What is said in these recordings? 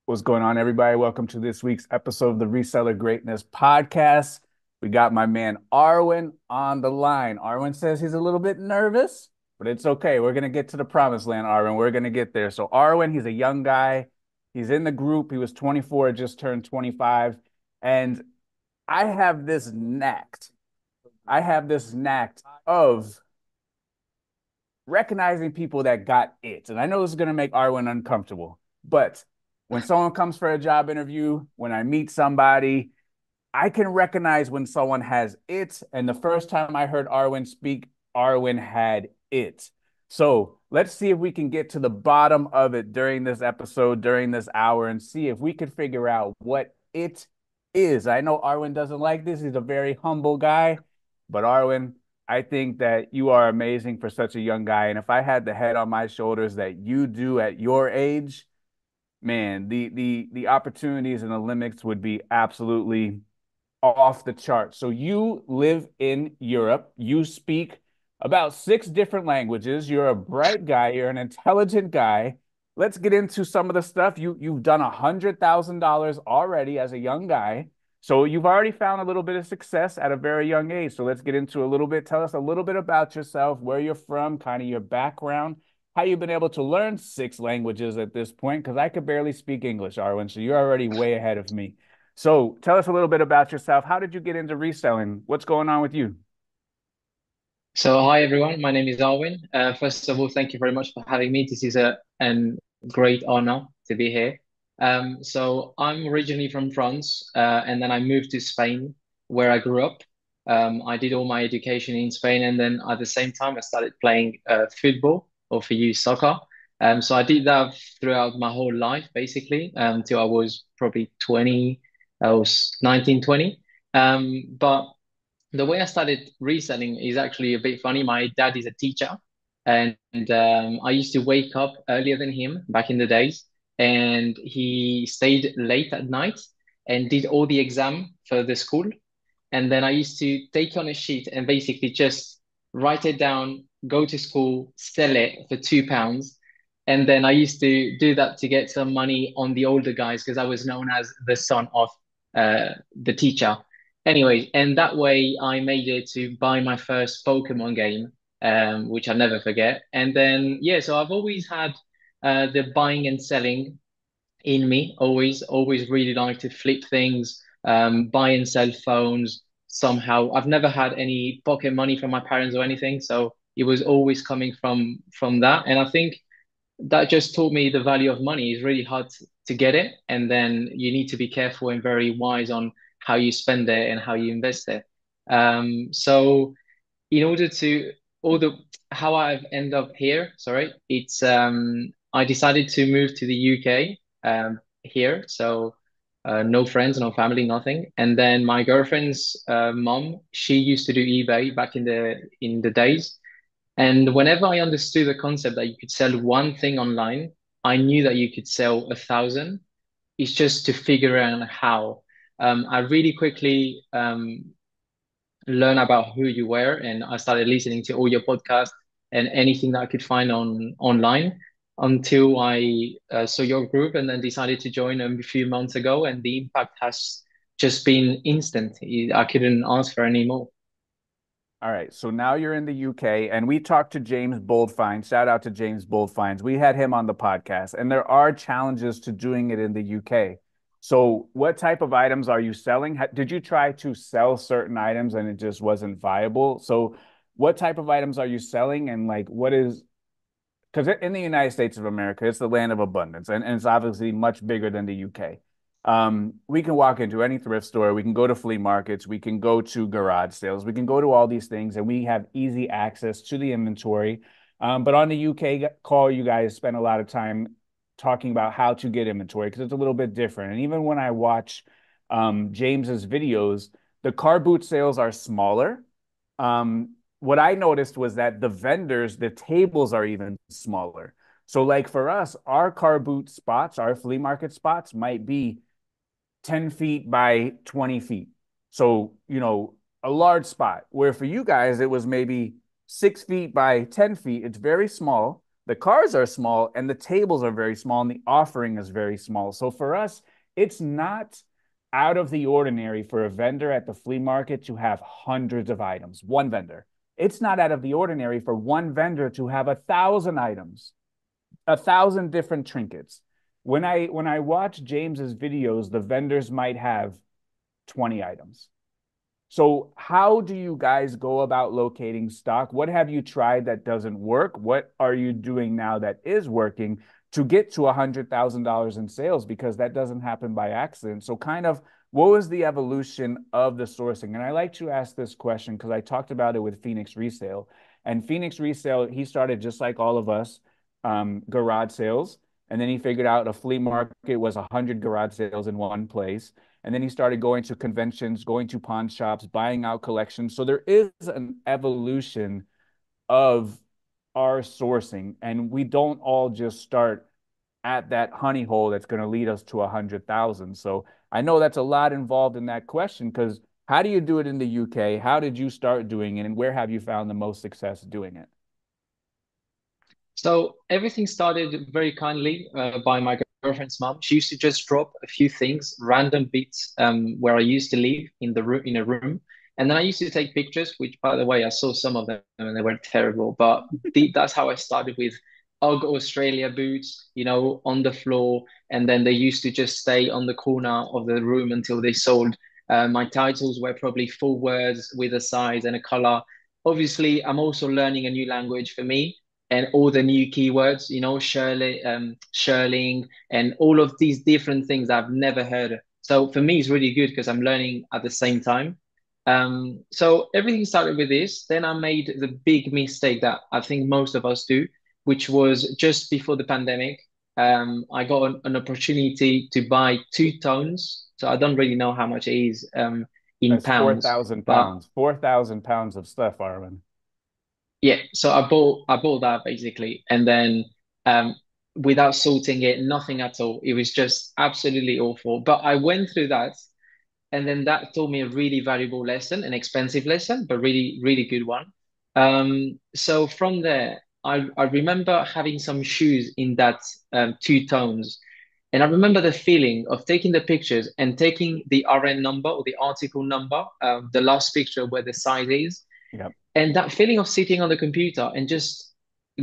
What's going on, everybody? Welcome to this week's episode of the Reseller Greatness Podcast. We got my man Arwen on the line. Arwen says he's a little bit nervous, but it's okay. We're going to get to the promised land, Arwen. We're going to get there. So, Arwen, he's a young guy. He's in the group. He was 24, just turned 25. And I have this knack. I have this knack of recognizing people that got it. And I know this is going to make Arwen uncomfortable, but when someone comes for a job interview, when I meet somebody, I can recognize when someone has it. And the first time I heard Arwen speak, Arwen had it. So let's see if we can get to the bottom of it during this episode, during this hour, and see if we can figure out what it is. I know Arwen doesn't like this. He's a very humble guy, but Arwen, I think that you are amazing for such a young guy. And if I had the head on my shoulders that you do at your age, man, the opportunities and the limits would be absolutely off the chart. So you live in Europe. You speak about six different languages. You're a bright guy. You're an intelligent guy. Let's get into some of the stuff. You've done $100,000 already as a young guy. So you've already found a little bit of success at a very young age. So let's get into a little bit. Tell us a little bit about yourself, where you're from, kind of your background, how you've been able to learn six languages at this point, because I could barely speak English, Arwen. So you're already way ahead of me. So tell us a little bit about yourself. How did you get into reselling? What's going on with you? So, hi everyone, my name is Arwin. First of all, thank you very much for having me. This is a great honor to be here. So, I'm originally from France, and then I moved to Spain, where I grew up. I did all my education in Spain, and then at the same time, I started playing football, or for you, soccer. So, I did that throughout my whole life, basically, till I was probably 20, I was 19, 20. But the way I started reselling is actually a bit funny. My dad is a teacher, and I used to wake up earlier than him back in the days, and he stayed late at night and did all the exam for the school. And then I used to take on a sheet and basically just write it down, go to school, sell it for £2. And then I used to do that to get some money on the older guys because I was known as the son of the teacher. Anyway, and that way I made it to buy my first Pokemon game, which I'll never forget. And then, yeah, so I've always had the buying and selling in me. Always really like to flip things, buy and sell phones somehow. I've never had any pocket money from my parents or anything, so it was always coming from that. And I think that just taught me the value of money. It's really hard to get it, and then you need to be careful and very wise on how you spend it and how you invest it. So in order to all the how I've ended up here, sorry, it's I decided to move to the UK here. So no friends, no family, nothing. And then my girlfriend's mom, she used to do eBay back in the days. And whenever I understood the concept that you could sell one thing online, I knew that you could sell 1,000. It's just to figure out how. I really quickly learn about who you were, and I started listening to all your podcasts and anything that I could find on online until I saw your group and then decided to join a few months ago, and the impact has just been instant. I couldn't ask for any more. All right. So now you're in the UK, and we talked to James Boldfine. Shout out to James Boldfines. We had him on the podcast, and there are challenges to doing it in the UK. So, what type of items are you selling? Did you try to sell certain items and it just wasn't viable? So, what type of items are you selling, and like what is because in the United States of America, it's the land of abundance, and it's obviously much bigger than the UK. We can walk into any thrift store, we can go to flea markets, we can go to garage sales, we can go to all these things, and we have easy access to the inventory. But on the UK call, you guys spend a lot of time talking about how to get inventory because it's a little bit different. And even when I watch James's videos, the car boot sales are smaller. What I noticed was that the vendors, the tables are even smaller. So, like for us, our car boot spots, our flea market spots might be 10 feet by 20 feet. So, a large spot. Where for you guys, it was maybe 6 feet by 10 feet. It's very small, the cars are small and the tables are very small and the offering is very small. So for us, it's not out of the ordinary for a vendor at the flea market to have hundreds of items, one vendor. It's not out of the ordinary for one vendor to have 1,000 items, 1,000 different trinkets. When I watch James's videos, the vendors might have 20 items. So, how do you guys go about locating stock? What have you tried that doesn't work? What are you doing now that is working to get to $100,000 in sales? Because that doesn't happen by accident. So, kind of, what was the evolution of the sourcing? And I like to ask this question because I talked about it with Phoenix Resale. And Phoenix Resale, he started just like all of us, garage sales. And then he figured out a flea market was 100 garage sales in one place. And then he started going to conventions, going to pawn shops, buying out collections. So there is an evolution of our sourcing, and we don't all just start at that honey hole that's going to lead us to 100,000. So I know that's a lot involved in that question because how do you do it in the UK? How did you start doing it, and where have you found the most success doing it? So everything started very kindly by my girlfriend's mom. She used to just drop a few things, random bits, where I used to live in the room in a room, and then I used to take pictures. Which, by the way, I saw some of them and they were terrible. But that's how I started with UGG Australia boots, on the floor, and then they used to just stay on the corner of the room until they sold. My titles were probably full words with a size and a color. Obviously, I'm also learning a new language for me and all the new keywords, Shirling, and all of these different things I've never heard of. So for me, it's really good because I'm learning at the same time. So everything started with this. Then I made the big mistake that I think most of us do, which was just before the pandemic. I got an opportunity to buy two tones. So I don't really know how much it is in That's four pounds, thousand but pounds, 4,000 pounds of stuff, Arwen. yeah, so I bought that basically, and then um, without sorting it, nothing at all. It was just absolutely awful. But I went through that, and then that taught me a really valuable lesson, an expensive lesson, but really really good one. So from there, I remember having some shoes in that two tones, and I remember the feeling of taking the pictures and taking the RN number or the article number, the last picture where the size is Yep. and that feeling of sitting on the computer and just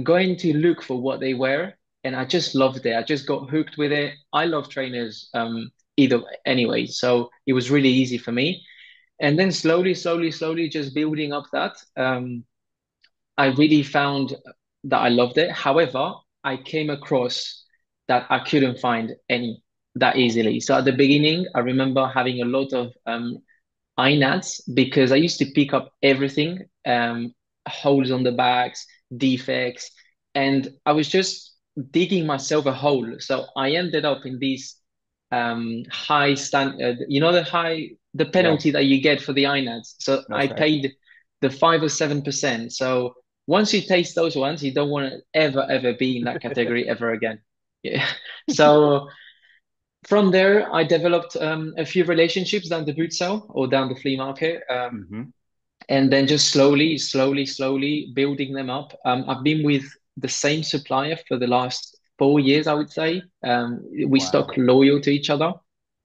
going to look for what they were. And I just loved it. I just got hooked with it. I love trainers either anyway. So it was really easy for me. And then slowly, slowly, slowly just building up that, I really found that I loved it. However, I came across that I couldn't find any that easily. So at the beginning, I remember having a lot of INADs because I used to pick up everything, holes on the backs, defects, and I was just digging myself a hole. So I ended up in these high standard, the Yeah. penalty that you get for the INADs. So I That's right. paid the 5 or 7%. So once you taste those ones, you don't want to ever be in that category ever again. Yeah. So from there, I developed a few relationships down the boot sale or down the flea market, Hmm. and then just slowly, slowly, slowly building them up. I've been with the same supplier for the last 4 years, I would say. We stuck Wow. loyal to each other,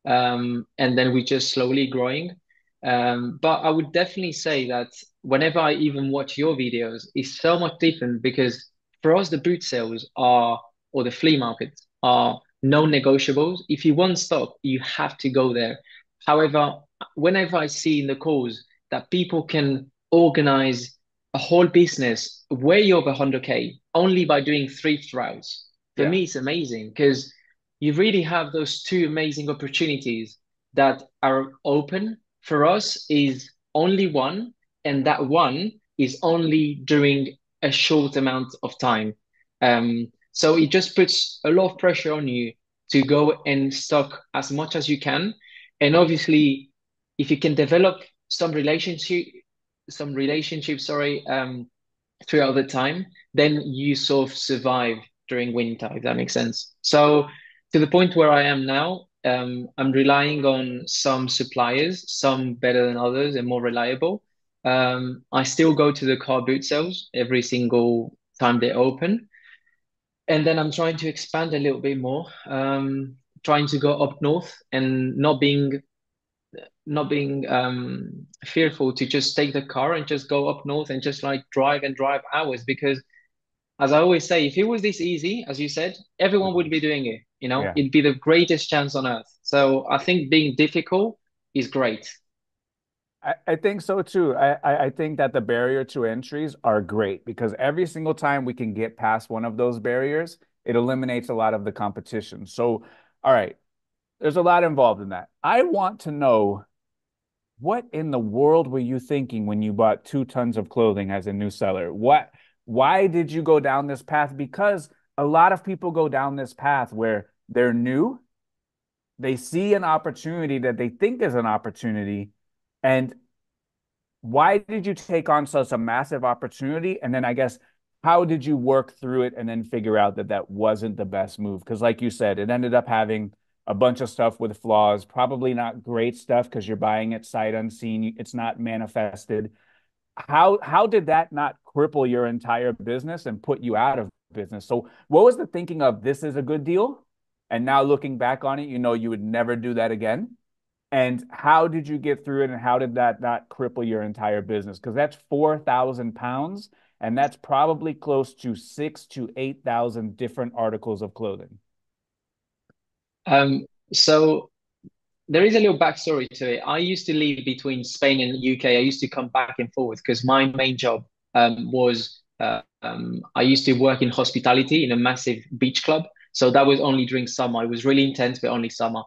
and then we just slowly growing. But I would definitely say that whenever I even watch your videos, it's so much different because for us, the boot sales are, or the flea markets are non-negotiables. If you want stock, you have to go there. However, whenever I see in the calls that people can organize a whole business way over 100K only by doing thrift routes, for Yeah. me, it's amazing because you really have those two amazing opportunities that are open. For us is only one, and that one is only during a short amount of time. So it just puts a lot of pressure on you to go and stock as much as you can. And obviously, if you can develop some relationship, sorry, throughout the time, then you sort of survive during winter, if that makes sense. So to the point where I am now, I'm relying on some suppliers, some better than others and more reliable. I still go to the car boot sales every single time they open. And then I'm trying to expand a little bit more, trying to go up north and not being fearful to just take the car and just go up north and just like drive and drive hours. Because as I always say, if it was this easy, as you said, everyone would Mhm. be doing it. Yeah. It'd be the greatest chance on earth. So I think being difficult is great. I think so too. I think that the barrier to entries are great because every single time we can get past one of those barriers, it eliminates a lot of the competition. So, all right, there's a lot involved in that. I want to know what in the world were you thinking when you bought 2 tons of clothing as a new seller? Why did you go down this path? Because a lot of people go down this path where they're new, they see an opportunity that they think is an opportunity, and why did you take on such a massive opportunity? And then I guess, how did you work through it and then figure out that that wasn't the best move? Because, like you said, it ended up having a bunch of stuff with flaws, probably not great stuff because you're buying it sight unseen. It's not manifested. How did that not cripple your entire business and put you out of business? So, what was the thinking of this is a good deal? And now looking back on it, you know you would never do that again. And how did you get through it? And how did that not cripple your entire business? Because that's 4,000 pounds, and that's probably close to 6 to 8,000 different articles of clothing. So there is a little backstory to it. I used to live between Spain and UK. I used to come back and forth because my main job was I used to work in hospitality in a massive beach club. So that was only during summer. It was really intense, but only summer.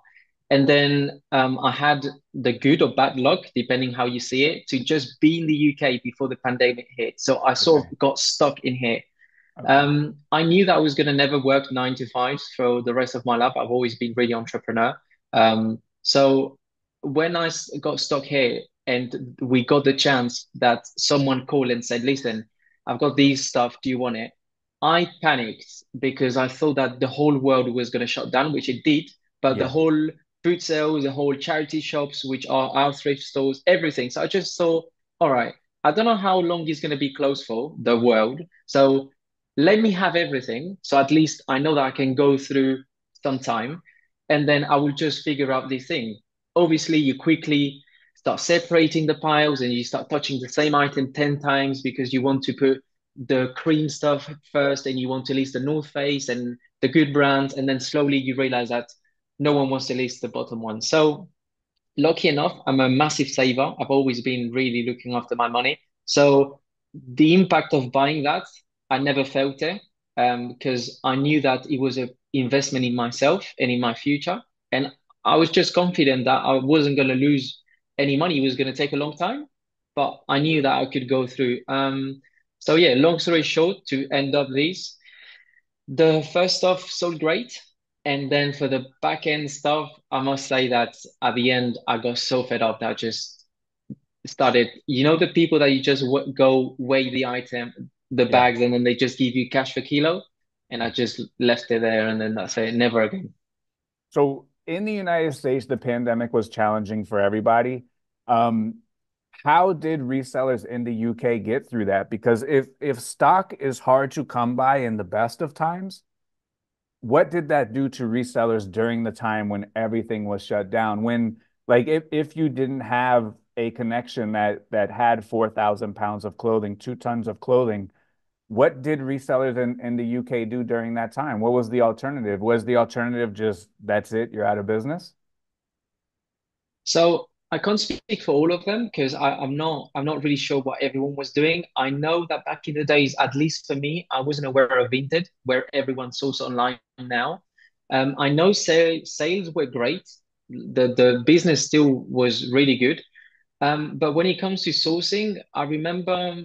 And then I had the good or bad luck, depending how you see it, to just be in the UK before the pandemic hit. So I sort Okay. of got stuck in here. Okay. I knew that I was going to never work 9 to 5s for the rest of my life. I've always been really entrepreneur. So when got stuck here and we got the chance that someone called and said, listen, I've got these stuff. Do you want it? I panicked because I thought that the whole world was going to shut down, which it did. But the Yeah. whole food sales, the whole charity shops, which are our thrift stores, everything. So I just thought, all right, I don't know how long it's going to be closed for, the world. So let me have everything. So at least I know that I can go through some time and then I will just figure out the thing. Obviously, you quickly start separating the piles and you start touching the same item 10 times because you want to put the cream stuff first and you want to list the North Face and the good brands. And then slowly you realize that no one wants to list the bottom one. So lucky enough, I'm a massive saver. I've always been really looking after my money. So the impact of buying that, I never felt it because I knew that it was an investment in myself and in my future. And I was just confident that I wasn't going to lose any money. It was going to take a long time, but I knew that I could go through. So yeah, long story short, to end up this. The first stuff sold great. And then for the back end stuff, I must say that at the end, I got so fed up that I just started, the people that you just go weigh the item, the Yeah. bags, and then they just give you cash for kilo. And I just left it there and then that's it, never again. So in the United States, the pandemic was challenging for everybody. Um, how did resellers in the UK get through that? Because if stock is hard to come by in the best of times, what did that do to resellers during the time when everything was shut down? When like if you didn't have a connection that had 4,000 pounds of clothing, 2 tons of clothing, what did resellers in the UK do during that time? What was the alternative? Was the alternative just that's it, you're out of business? So I can't speak for all of them because I'm not really sure what everyone was doing. I know that back in the days, at least for me, I wasn't aware of Vinted, where everyone sources online now. I know sales were great. The business still was really good. But when it comes to sourcing, I remember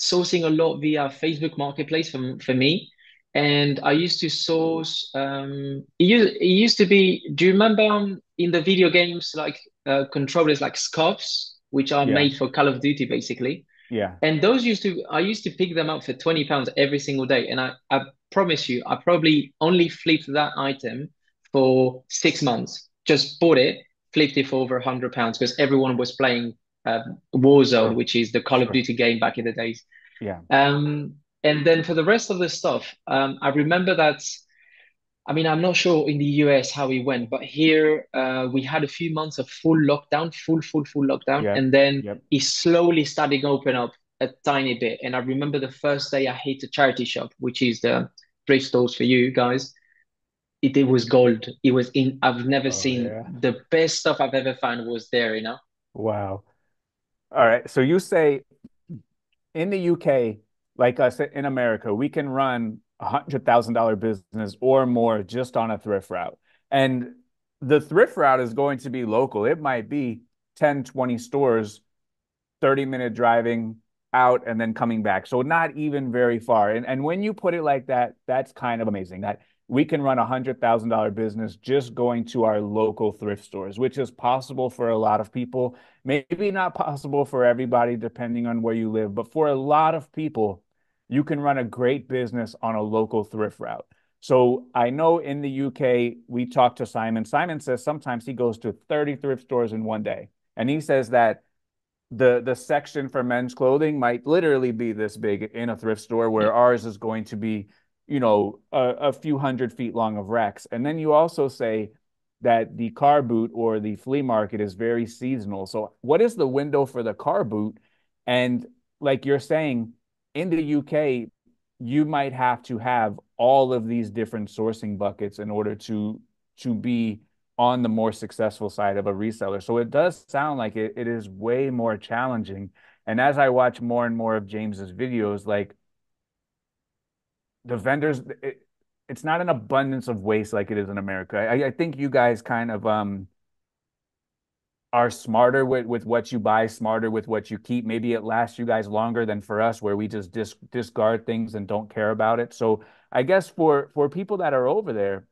sourcing a lot via Facebook Marketplace for me. And I used to source, it used to be, do you remember in the video games like controllers like scarves, which are Yeah, made for Call of Duty basically? yeah, And I used to pick them up for £20 every single day. And I promise you, I probably only flipped that item for 6 months. Just bought it, flipped it for over £100 because everyone was playing Warzone, sure, which is the Call of sure. Duty game back in the days. Yeah. And then for the rest of the stuff, I remember that. I mean, I'm not sure in the US how it went, but here we had a few months of full lockdown, full lockdown, Yep. and then Yep. it slowly started to open up a tiny bit. And I remember the first day I hit a charity shop, which is the thrift stores for you guys. It was gold. It was in. I've never Oh seen yeah. the best stuff I've ever found was there. You know. Wow. All right. So you say in the UK, like us in America, we can run $100,000 business or more just on a thrift route. And the thrift route is going to be local. It might be 10, 20 stores 30-minute driving out and then coming back. So not even very far. And when you put it like that, that's kind of amazing that we can run $100,000 business just going to our local thrift stores, which is possible for a lot of people. Maybe not possible for everybody, depending on where you live, but for a lot of people, you can run a great business on a local thrift route. So I know in the UK, we talked to Simon. Simon says sometimes he goes to 30 thrift stores in one day. And he says that the section for men's clothing might literally be this big in a thrift store where ours is going to be, a few 100 feet long of racks. And then you also say that the car boot or the flea market is very seasonal. So what is the window for the car boot? And like you're saying, in the UK, you might have to have all of these different sourcing buckets in order to be on the more successful side of a reseller. So it does sound like it is way more challenging. And as I watch more and more of James's videos, like the vendors, it's not an abundance of waste like it is in America. I think you guys kind of are smarter with what you buy, smarter with what you keep. Maybe it lasts you guys longer than for us, where we just discard things and don't care about it. So I guess for people that are over there,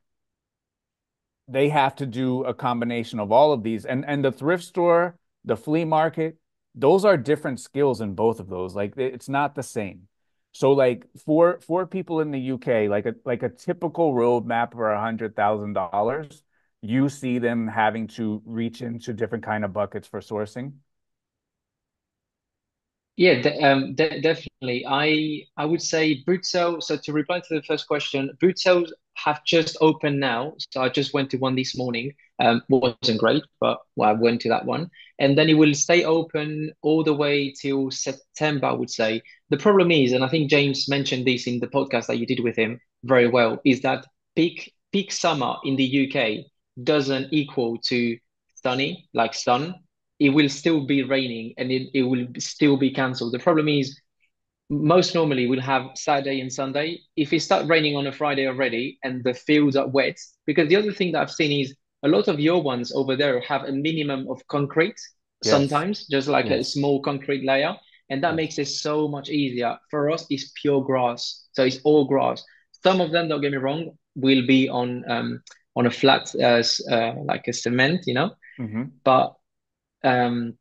they have to do a combination of all of these. And the thrift store, the flea market, those are different skills in both of those. Like it's not the same. So like for people in the UK, like a typical roadmap for $100,000, you see them having to reach into different kind of buckets for sourcing. Yeah, definitely. I would say boot sale. So to reply to the first question, boot sales have just opened now. So I just went to one this morning. Wasn't great, but well, I went to that one, and then it will stay open all the way till September, I would say. The problem is, and I think James mentioned this in the podcast that you did with him very well, is that peak summer in the UK doesn't equal to sunny, like sun. It will still be raining and it will still be cancelled. The problem is most normally we'll have Saturday and Sunday. If it starts raining on a Friday already and the fields are wet, because the other thing that I've seen is a lot of your ones over there have a minimum of concrete Yes. sometimes, just like a Yes. small concrete layer. And that Yes. makes it so much easier. For us, it's pure grass. So it's all grass. Some of them, don't get me wrong, will be on a flat like a cement, you know. Hmm. But um,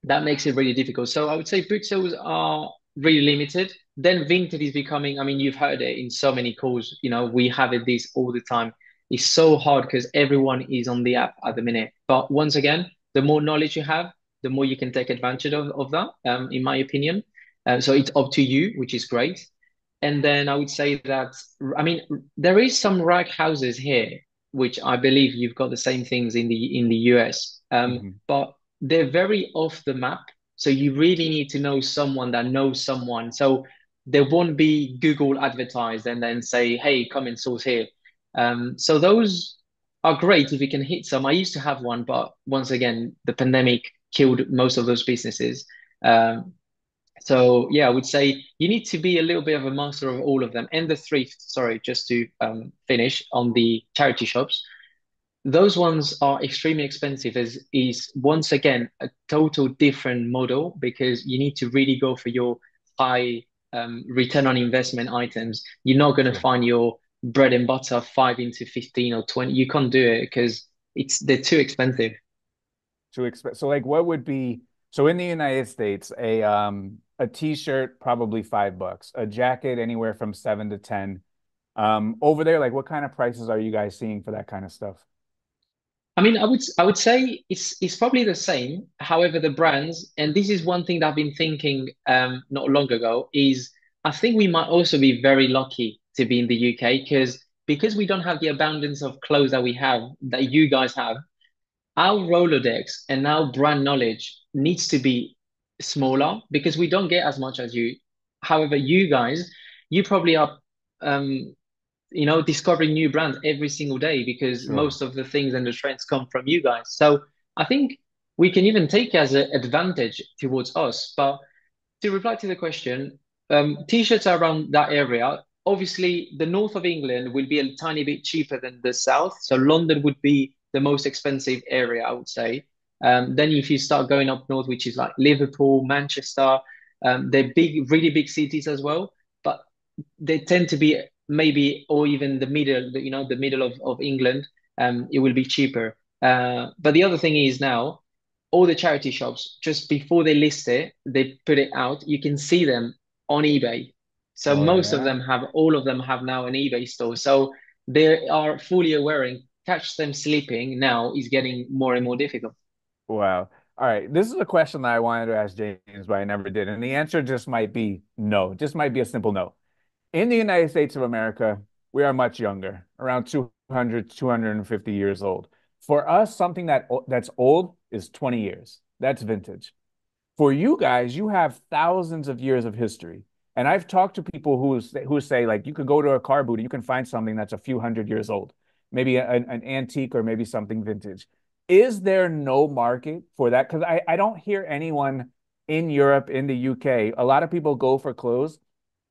that makes it really difficult. So I would say boot sales are really limited. Then vintage is becoming, I mean, you've heard it in so many calls, you know, we have it this all the time. It's so hard because everyone is on the app at the minute. But once again, the more knowledge you have, the more you can take advantage of that, in my opinion. So it's up to you, which is great. And then I would say that, I mean, there is some rack houses here, which I believe you've got the same things in the US. Hmm. But they're very off the map. So you really need to know someone that knows someone. So there won't be Google advertised and then say, hey, come and source here. So those are great if you can hit some. I used to have one, but once again, the pandemic killed most of those businesses. Um, so yeah, I would say you need to be a little bit of a master of all of them. And the thrift, sorry, just to finish on the charity shops, those ones are extremely expensive as is once again a total different model because you need to really go for your high return on investment items. You're not going to True. find your bread and butter 5 into 15 or 20. You can't do it because they're too expensive. To expect. So like what would be so in the United States, a t-shirt probably $5, a jacket anywhere from 7 to 10. Over there, like what kind of prices are you guys seeing for that kind of stuff? I mean, I would say it's probably the same. However, the brands, and this is one thing that I've been thinking not long ago, is I think we might also be very lucky to be in the UK because we don't have the abundance of clothes that we have that you guys have. Our Rolodex and our brand knowledge needs to be smaller because we don't get as much as you. However, you guys, you probably are, um, discovering new brands every single day because Sure. most of the things and the trends come from you guys. So I think we can even take as an advantage towards us. But to reply to the question, t-shirts are around that area. Obviously, the north of England will be a tiny bit cheaper than the south. So London would be the most expensive area, I would say. Then if you start going up north, which is like Liverpool, Manchester, they're big, really big cities as well. But they tend to be maybe, or even the middle, the middle of England, it will be cheaper. But the other thing is now, all the charity shops, just before they list it, they put it out, you can see them on eBay. So Oh most of yeah. them have, all of them have now an eBay store. So they are fully aware and catch them sleeping now is getting more and more difficult. Wow. All right. This is a question that I wanted to ask James, but I never did. And the answer just might be no. Just might be a simple no. In the United States of America, we are much younger, around 200, 250 years old. For us, something that's old is 20 years. That's vintage. For you guys, you have thousands of years of history. And I've talked to people who say like you could go to a car boot and you can find something that's a few hundred years old, maybe an antique or maybe something vintage. Is there no market for that? Because I don't hear anyone in Europe, in the UK, a lot of people go for clothes.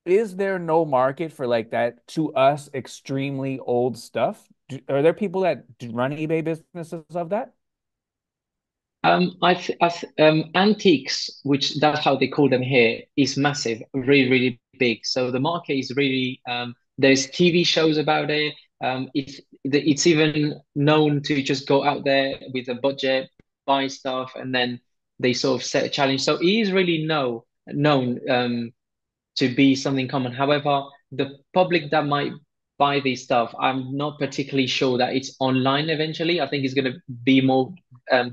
Is there no market for like that to us extremely old stuff? Are there people that run eBay businesses of that? Antiques, which that's how they call them here, is massive, really, really big. So the market is really, there's TV shows about it. It's even known to just go out there with a budget, buy stuff, and then they sort of set a challenge. So it is really known. To be something common. However, the public that might buy this stuff, I'm not particularly sure that it's online eventually. I think it's going to be more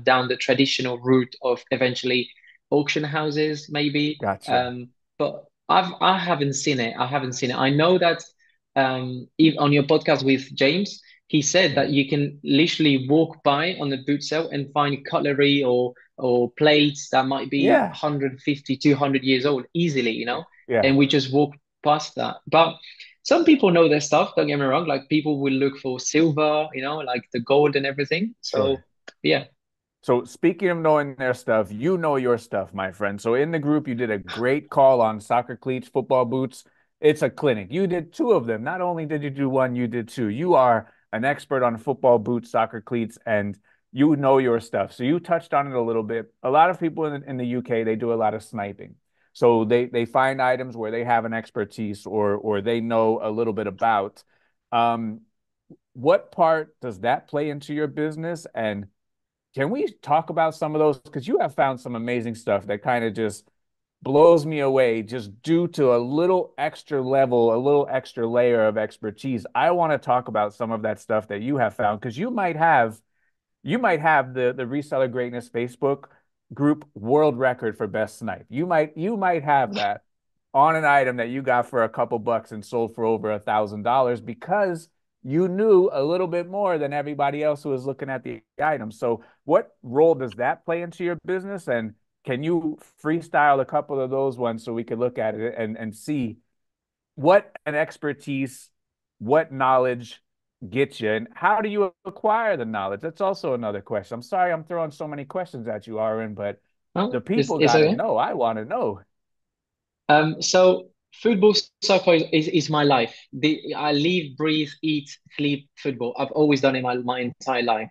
down the traditional route of eventually auction houses, maybe. Gotcha. But I haven't seen it. I haven't seen it. I know that on your podcast with James, he said that you can literally walk by on the boot sale and find cutlery or plates that might be Yeah. 150, 200 years old easily, Yeah. and we just walk past that. But some people know their stuff, don't get me wrong. Like people will look for silver, like the gold and everything. So Sure. yeah. So speaking of knowing their stuff, you know your stuff, my friend. So in the group, you did a great call on soccer cleats, football boots. It's a clinic. You did two of them. Not only did you do one, you did two. You are an expert on football boots, soccer cleats, and you know your stuff. So you touched on it a little bit. A lot of people in the UK, they do a lot of sniping. So they find items where they have an expertise or they know a little bit about. Um, what part does that play into your business? And can we talk about some of those? Because you have found some amazing stuff that kind of just blows me away just due to a little extra level, a little extra layer of expertise. I want to talk about some of that stuff that you have found because you might have the Reseller Greatness Facebook group world record for best snipe. You might have that on an item that you got for a couple bucks and sold for over $1,000 because you knew a little bit more than everybody else who was looking at the item. So, what role does that play into your business? And can you freestyle a couple of those ones so we could look at it and see what an expertise, what knowledge gets you, and how do you acquire the knowledge? That's also another question. I'm sorry I'm throwing so many questions at you, Aaron, but the Oh, it's, people it's got to okay. know. I want to know. So football, soccer is my life. I live, breathe, eat, sleep football. I've always done it my entire life.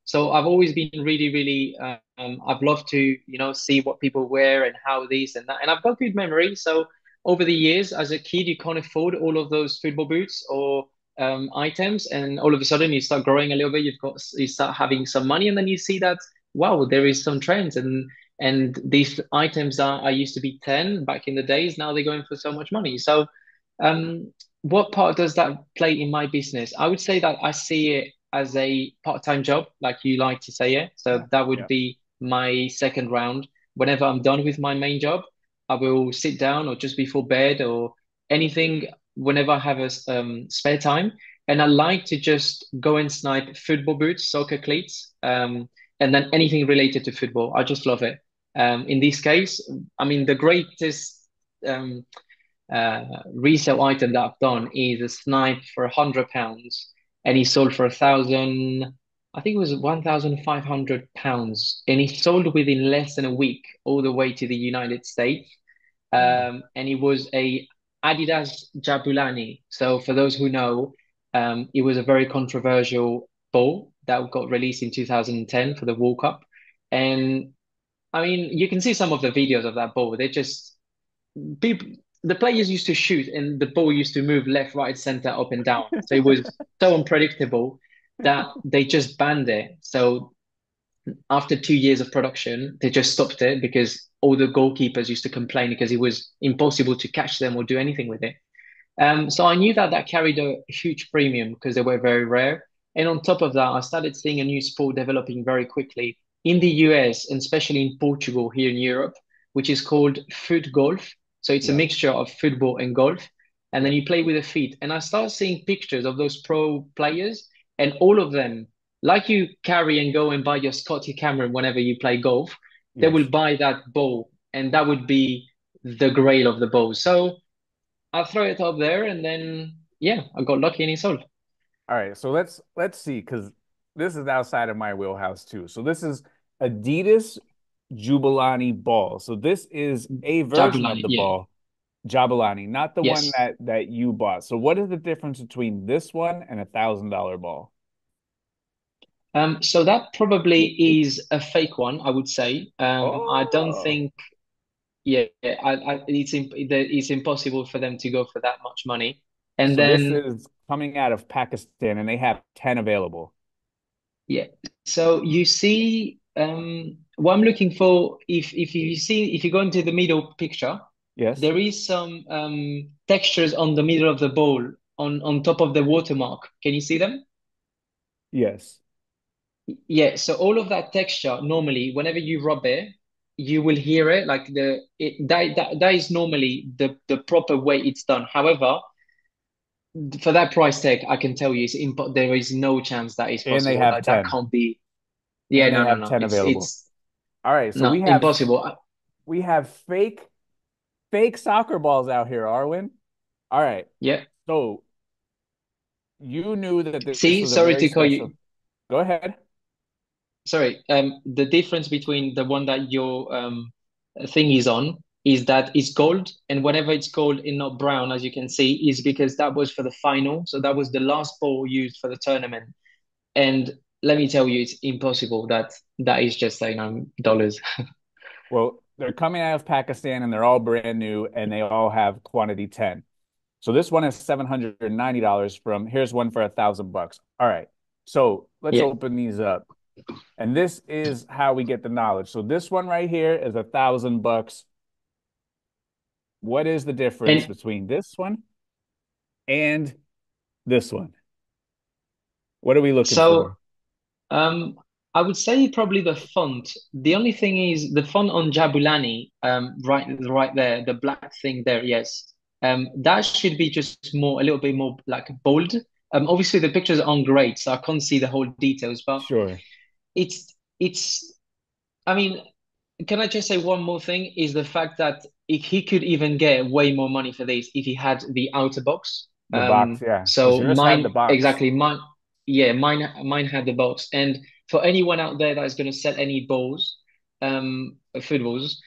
So I've always been really, really, I've loved to, see what people wear and how this and that. And I've got good memory. So over the years, as a kid, you can't afford all of those football boots or items. And all of a sudden you start growing a little bit, you start having some money and then you see that, wow, there is some trends and these items are used to be 10 back in the days. Now they're going for so much money. So, what part does that play in my business? I would say that I see it as a part-time job, like you like to say it. So Yeah, that would yeah, be my second round whenever I'm done with my main job. I will sit down or just before bed or anything whenever I have a spare time. And I like to just go and snipe football boots, soccer cleats, and then anything related to football. I just love it. In this case, I mean, the greatest um, resale item that I've done is a snipe for £100, and he sold for 1,000. I think it was £1,500, and he sold within less than a week, all the way to the United States. Oh, And it was a Adidas Jabulani. So for those who know, it was a very controversial ball that got released in 2010 for the World Cup. And I mean, you can see some of the videos of that ball. They're just people. The players used to shoot, and the ball used to move left, right, center, up and down. So it was so unpredictable that they just banned it. So after 2 years of production, they just stopped it because all the goalkeepers used to complain because it was impossible to catch them or do anything with it. So I knew that that carried a huge premium because they were very rare. And on top of that, I started seeing a new sport developing very quickly in the US and especially in Portugal here in Europe, which is called foot golf. So it's a yeah. mixture of football and golf. And then you play with the feet. And I started seeing pictures of those pro players, and all of them, like you carry and go and buy your Scotty Cameron whenever you play golf, they will Yes. buy that ball, and that would be the grail of the ball. So I throw it up there, and then yeah, I got lucky and he sold. All right, so let's see, because this is outside of my wheelhouse too. So this is Adidas Jubilani ball. So this is a version of Jabulani, the yeah, ball, Jabulani, not the one yes. that you bought. So what is the difference between this one and $1,000 ball? So that probably is a fake one, I would say. I don't Oh, think, yeah, it's impossible for them to go for that much money. And so this then, is coming out of Pakistan and they have 10 available. yeah, so you see, what I'm looking for, if you go into the middle picture, Yes? there is some textures on the middle of the ball on top of the watermark. Can you see them? Yes. Yeah, so all of that texture normally, whenever you rub it, you will hear it like that is normally the proper way it's done. However, for that price tag, I can tell you there is no chance that is And they possible. have Like that 10. can't be. Yeah, And they no, no, have no. 10 It's available. it's All right, so no impossible. we have fake soccer balls out here, Arwen. All right. Yeah. So you knew that this See, was a sorry very to call you. special. Go ahead. Sorry. The difference between the one that your thing is on is that it's gold, and whenever it's gold and not brown, as you can see, is because that was for the final. So that was the last ball used for the tournament. And let me tell you, it's impossible that that is just dollars. Well, they're coming out of Pakistan and they're all brand new and they all have quantity 10. So this one is $790 from here's one for $1,000. All right. So let's Yeah. open these up. And this is how we get the knowledge. So this one right here is $1,000. What is the difference And between this one and this one? What are we looking so for? I would say probably the font. The only thing is the font on Jabulani, right there, the black thing there, yes. That should be just a little bit more like bold. Obviously the pictures aren't great, so I can't see the whole details, but Sure. it's I mean, can I just say one more thing? Is the fact that he could even get way more money for this if he had the outer box. The box, yeah. Because So yours had the mine box. exactly mine, yeah, mine had the box. And for anyone out there that is going to sell any balls, footballs,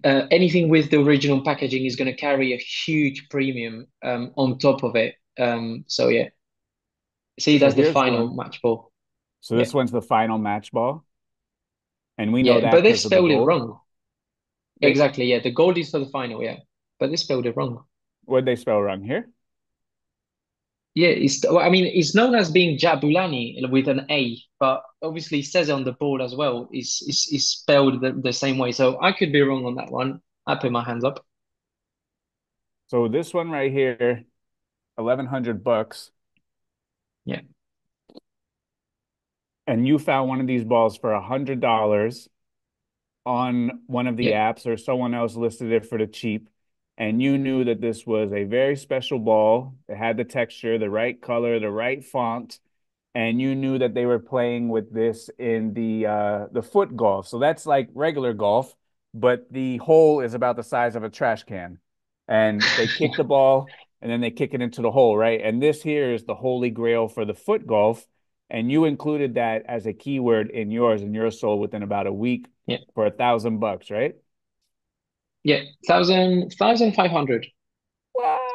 anything with the original packaging is going to carry a huge premium on top of it. So yeah, see, So that's the here's final one. match ball. So Yeah, this one's the final match ball. And we know yeah, that but they because of the spelled it gold. wrong. They Exactly, yeah, the gold is for the final, yeah, but they spelled it wrong. What'd they spell wrong here? Yeah, well, I mean, it's known as being Jabulani with an A, but obviously it says on the board as well. It's spelled the same way. So I could be wrong on that one. I put my hands up. So this one right here, 1,100 bucks, Yeah. and you found one of these balls for $100 on one of the Yeah, apps or someone else listed it for the cheap, and you knew that this was a very special ball. It had the texture, the right color, the right font, and you knew that they were playing with this in the foot golf. So that's like regular golf, but the hole is about the size of a trash can. And they kick the ball and then they kick it into the hole, right? And this here is the holy grail for the foot golf. And you included that as a keyword in yours, and yours sold within about a week yeah, for $1,000, right? yeah. 1,500.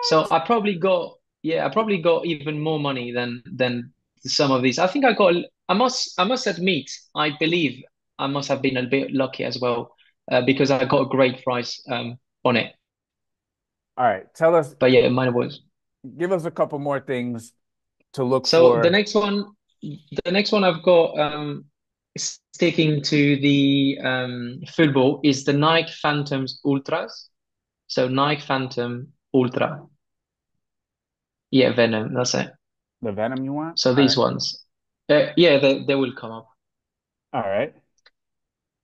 So What? I probably got, yeah, I probably got even more money than some of these. I think I must admit, I believe I must have been a bit lucky as well, because I got a great price on it. All right, tell us, But yeah, mine was. give us a couple more things to look So for. the next one I've got, sticking to the football, is the Nike Phantoms Ultras. So Nike Phantom Ultra. Yeah, Venom, that's it. The Venom you want? So All these right. ones, yeah, they will come up. All right.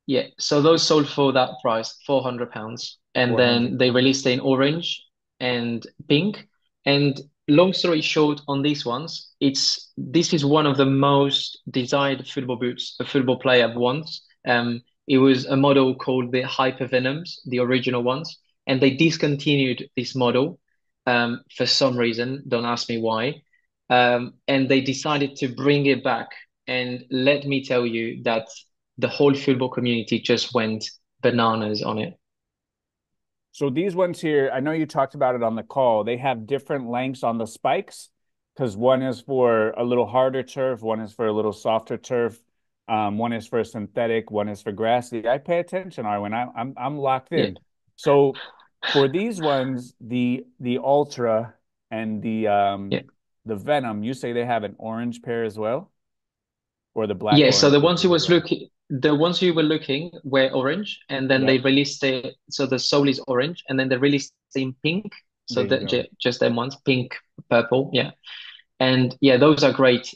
Yeah, so those sold for that price, £400. And then 400. they released it in orange and pink. And long story short, on these ones, this is one of the most desired football boots a football player wants. It was a model called the Hyper Venoms, the original ones, and they discontinued this model for some reason. Don't ask me why. And they decided to bring it back. And let me tell you that the whole football community just went bananas on it. So these ones here, I know you talked about it on the call. They have different lengths on the spikes because one is for a little harder turf, one is for a little softer turf, one is for synthetic, one is for grassy. I pay attention, Arwen. I'm locked Yeah, in. So for these ones, the Ultra and yeah. the Venom, you say they have an orange pair as well, or the black Yeah, so orange pair as well. the ones you were looking were orange, and then they Yep, released it. So the sole is orange, and then they released it in pink. So there you go. just them ones, pink, purple. Yeah. And yeah, those are great,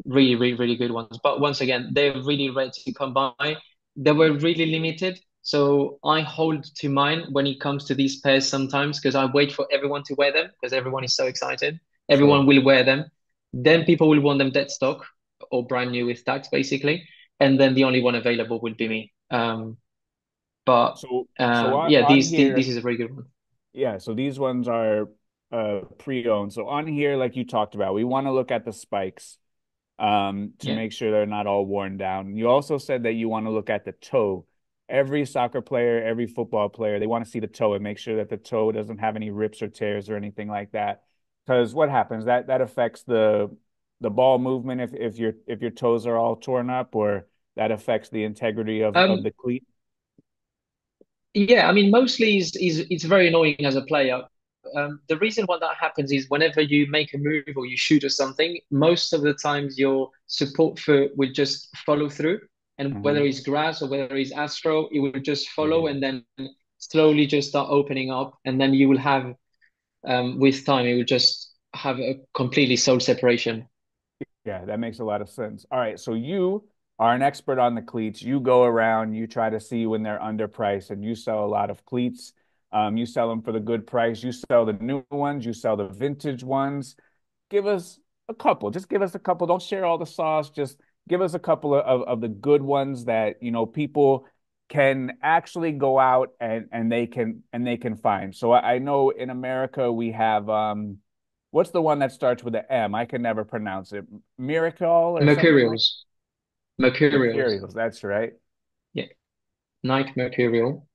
really, really, really good ones. But once again, they're really rare to come by. They were really limited. So I hold to mine when it comes to these pairs sometimes because I wait for everyone to wear them because everyone is so excited. Sure. Everyone will wear them. Then people will want them dead stock or brand new with tags, basically. And then the only one available will be me. But So yeah, on this here, is a very good one. yeah, so these ones are pre-owned. So on here, like you talked about, we want to look at the spikes to Yeah. make sure they're not all worn down. You also said that you want to look at the toe. Every soccer player, every football player, they want to see the toe and make sure that the toe doesn't have any rips or tears or anything like that. Because what happens, that affects the ball movement if your toes are all torn up, or that affects the integrity of Um, the cleat. Yeah, I mean, mostly is it's very annoying as a player. The reason why that happens is whenever you make a move or you shoot or something, most of the times your support foot will just follow through, and whether Hmm. it's grass or whether it's astro, it will just follow Yeah. and then slowly just start opening up, and then you will have, with time, it will just have a completely soul separation. Yeah, that makes a lot of sense. All right, so you are an expert on the cleats. You go around, you try to see when they're underpriced, and you sell a lot of cleats. You sell them for the good price. You sell the new ones, you sell the vintage ones. Give us a couple. Just give us a couple. Don't share all the sauce. Just give us a couple of the good ones that, people can actually go out and they can find. So I know in America we have what's the one that starts with an M? I can never pronounce it. Miracle or something like Mercurials, Mercurials, Materials. That's right. yeah, Nike Mercurial,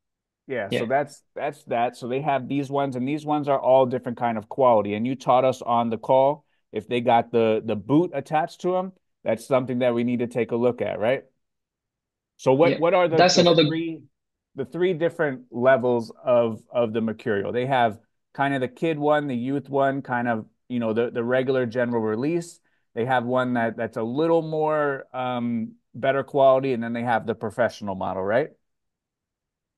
Yeah, so yeah, that's that. So they have these ones, and these ones are all different kind of quality. And you taught us on the call if they got the boot attached to them, that's something that we need to take a look at, right? So what yeah. what are the That's the another. three the three different levels of the mercurial? They have kind of the kid one, the youth one, kind of the regular general release. They have one that's a little more better quality, and then they have the professional model, right?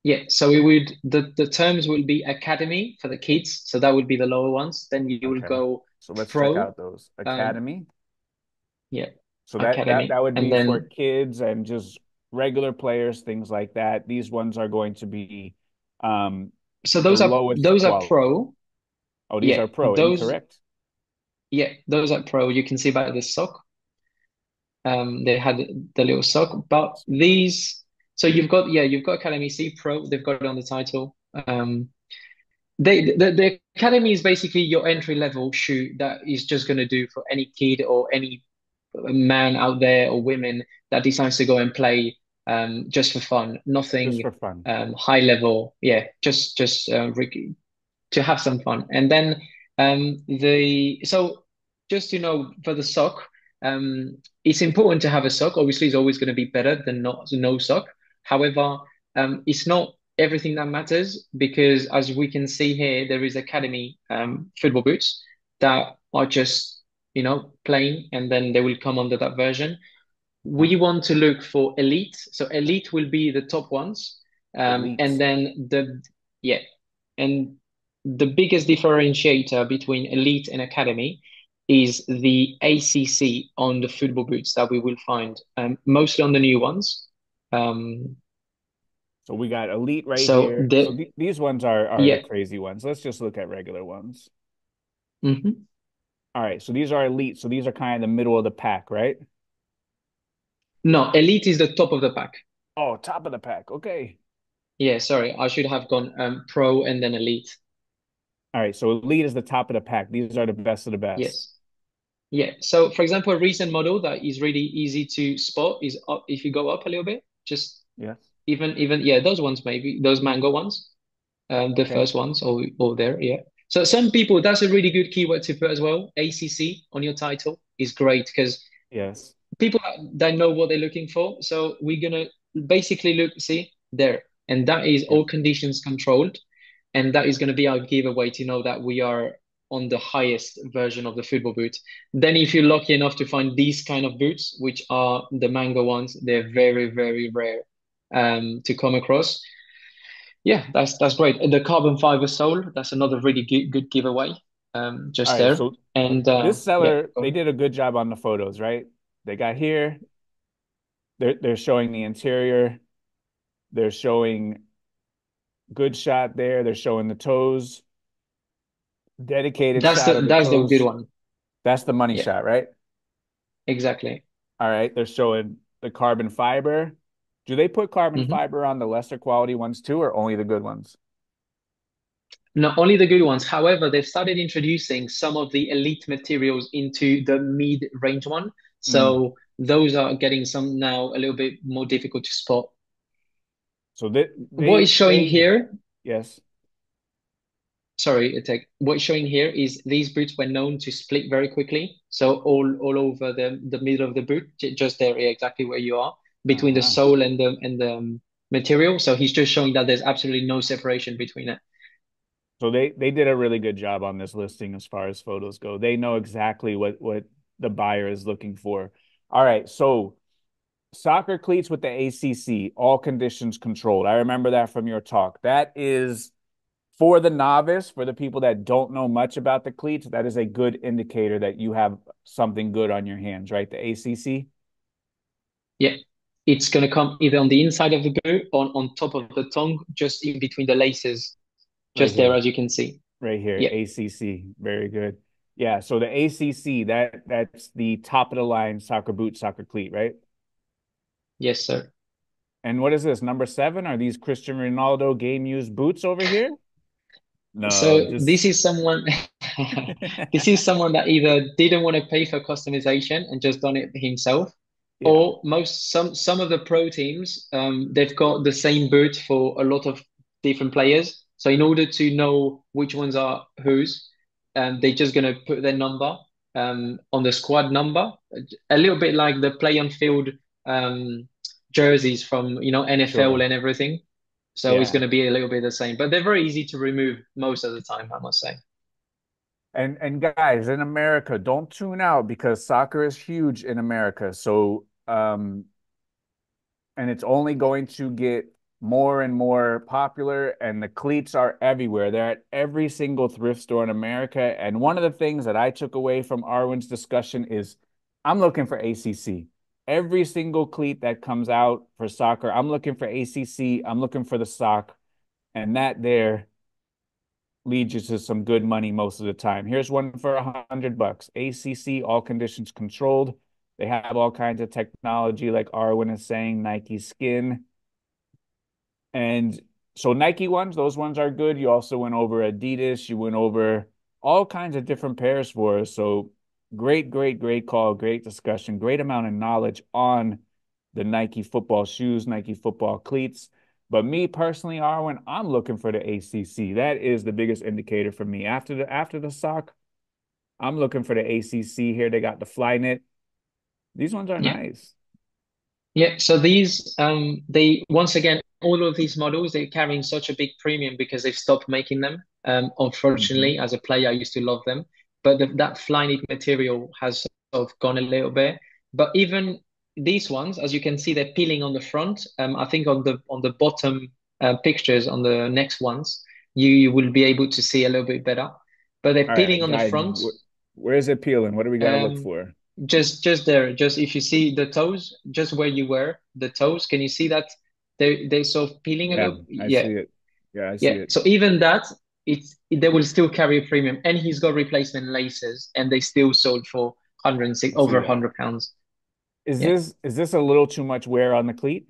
Yeah, so we would the terms will be academy for the kids, so that would be the lower ones. Then you will Okay. go So let's check pro, out those um, Academy. yeah, So that academy, would and be for then kids and just regular players, things like that. These ones are going to be um, So the those are lowest those are quality. pro. Oh, these Yeah, are pro, incorrect? those are pro. You can see by the sock. They had the little sock, but these. So you've got Academy C Pro. They've got it on the title. The Academy is basically your entry level shoe that is just going to do for any kid or any man out there or women that decides to go and play just for fun. Just Nothing for fun. high level. Yeah, to have some fun. And then the so just for the sock, it's important to have a sock. Obviously, it's always going to be better than not no sock. However, it's not everything that matters because as we can see here, there is academy football boots that are just plain, and then they will come under that version. Huh. We want to look for elite. So elite will be the top ones. And Elite. then yeah, and the biggest differentiator between elite and academy is the ACC on the football boots that we will find, mostly on the new ones. Um, So we got elite right so here. So these ones are the yeah, crazy ones. Let's just look at regular ones. mhm. All right, so these are elite. So these are kind of the middle of the pack, right? No, elite is the top of the pack. Oh, top of the pack. Okay. Yeah, sorry, I should have gone pro and then elite. All right, so elite is the top of the pack. These are the best of the best. Yes. Yeah. So, for example, a recent model that is really easy to spot is up, if you go up a little bit, just Yes. even yeah, those ones maybe those mango ones, the Okay. first ones or there, yeah. So some people, that's a really good keyword to put as well. ACC on your title is great because Yes. people that know what they're looking for. So we're gonna basically look, see there, and that is Yep. all conditions controlled, and that is going to be our giveaway to know that we are on the highest version of the football boot. Then, if you're lucky enough to find these kind of boots, which are the mango ones, they're very, very rare to come across. Yeah, that's great. And the carbon fiber sole, that's another really good giveaway All just right, there. so And this yeah, seller, they did a good job on the photos, right? They got here, they're showing the interior, they're showing good shot there, they're showing the toes, dedicated shot of the that's the good toes. one. That's the money Yeah, shot, right? exactly. All right, they're showing the carbon fiber. Do they put carbon Mhm. fiber on the lesser quality ones too, or only the good ones? Not only the good ones, however, they've started introducing some of the elite materials into the mid-range one. Mm. So those are getting some now a little bit more difficult to spot. So they What is they showing they here, yes. sorry, Itek, what is showing here is these boots were known to split very quickly. So all over the middle of the boot, just there, yeah, exactly where you are, between the Uh-huh. sole and the material. So he's just showing that there's absolutely no separation between it. So they did a really good job on this listing as far as photos go. They know exactly what the buyer is looking for. All right, so soccer cleats with the ACC, all conditions controlled. I remember that from your talk. That is for the novice, for the people that don't know much about the cleats, that is a good indicator that you have something good on your hands, right? The ACC Yeah. It's going to come either on the inside of the boot or on top of the tongue, just in between the laces, right just there, here, as you can see. right here, Yeah. ACC. Very good. Yeah, so the ACC, that's the top of the line soccer boot, soccer cleat, right? Yes, sir. And what is this? Number seven? Are these Cristiano Ronaldo game used boots over here? No, So just this is someone this is someone that either didn't want to pay for customization and just done it himself, yeah, or some of the pro teams, they've got the same boot for a lot of different players. So in order to know which ones are whose, they're just gonna put their number on the squad number, a little bit like the play on field um, jerseys from NFL sure. and everything. So it's Yeah. going to be a little bit the same, but they're very easy to remove most of the time, I must say. And guys, in America, don't tune out because soccer is huge in America. So and it's only going to get more and more popular and the cleats are everywhere. They're at every single thrift store in America. And one of the things that I took away from Arwen's discussion is I'm looking for ACC. every single cleat that comes out for soccer, I'm looking for ACC, I'm looking for the sock, and that there leads you to some good money most of the time. Here's one for $100. ACC, all conditions controlled. They have all kinds of technology, like Arwen is saying, Nike Skin. And so Nike ones, those ones are good. You also went over Adidas, you went over all kinds of different pairs for us. So great call, great discussion, great amount of knowledge on the Nike football shoes, Nike football cleats. But me personally, Arwen, I'm looking for the ACC. That is the biggest indicator for me. After the sock, I'm looking for the ACC here. They got the Flyknit. These ones are Yeah. nice. Yeah, so these they once again all of these models they're carrying such a big premium because they've stopped making them. Hmm. Unfortunately, as a player, I used to love them, but that Flyknit material has sort of gone a little bit. But even these ones, as you can see, they're peeling on the front. I think on the bottom pictures on the next ones, you will be able to see a little bit better. But they're All peeling right, on the guide front. me. Where is it peeling? What do we got to look Um, for? just there, just if you see the toes, just where you were, the toes, can you see that they sort of peeling a Yeah, little? I Yeah, see it. Yeah, I see yeah. it. So even that, they will still carry a premium, and he's got replacement laces, and they still sold for 106 I see over that. £100. Is Yeah. this a little too much wear on the cleat?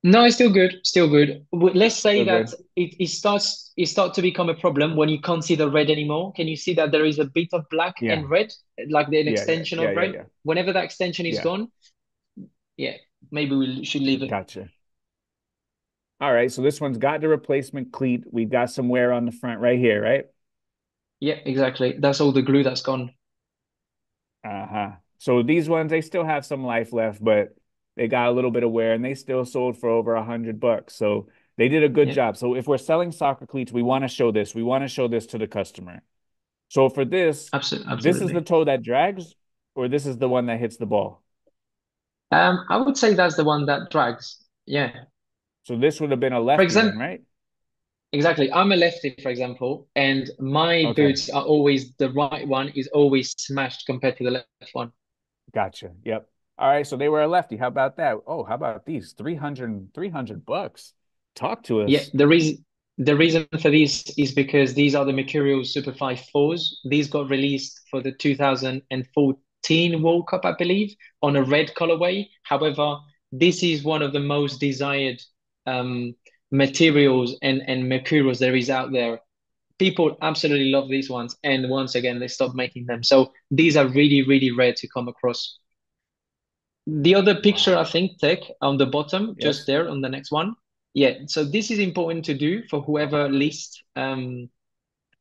No, it's still good, still good. Let's say Still that good. it starts to become a problem when you can't see the red anymore. Can you see that there is a bit of black Yeah, and red, like an yeah, extension yeah, of yeah, red? yeah, Whenever that extension is yeah. gone, yeah, maybe we should leave it. Gotcha. All right, so this one's got the replacement cleat. We've got some wear on the front right here, right? Yeah, exactly. That's all the glue that's gone. Uh-huh. So these ones, they still have some life left, but they got a little bit of wear and they still sold for over $100. So they did a good Yeah, job. So if we're selling soccer cleats, we want to show this. We want to show this to the customer. So for this, absolutely, this is the absolutely. toe that drags, or this is the one that hits the ball. I would say that's the one that drags. Yeah. So this would have been a For lefty then, example, right? exactly. I'm a lefty, for example, and my Okay. boots are always the right one is always smashed compared to the left one. Gotcha. Yep. All right. So they were a lefty. How about that? Oh, how about these? 300 bucks. Talk to Yeah, us. the reason for these is because these are the Mercurial Super 5 fours. These got released for the 2014 World Cup, I believe, on a red colorway. However, this is one of the most desired um, materials and Mercurials there is out there. People absolutely love these ones, and once again, they stopped making them. So these are really, really rare to come across. The other picture, Wow. I think, Tech, on the bottom, just Yes. there on the next one. Yeah, so this is important to do for whoever lists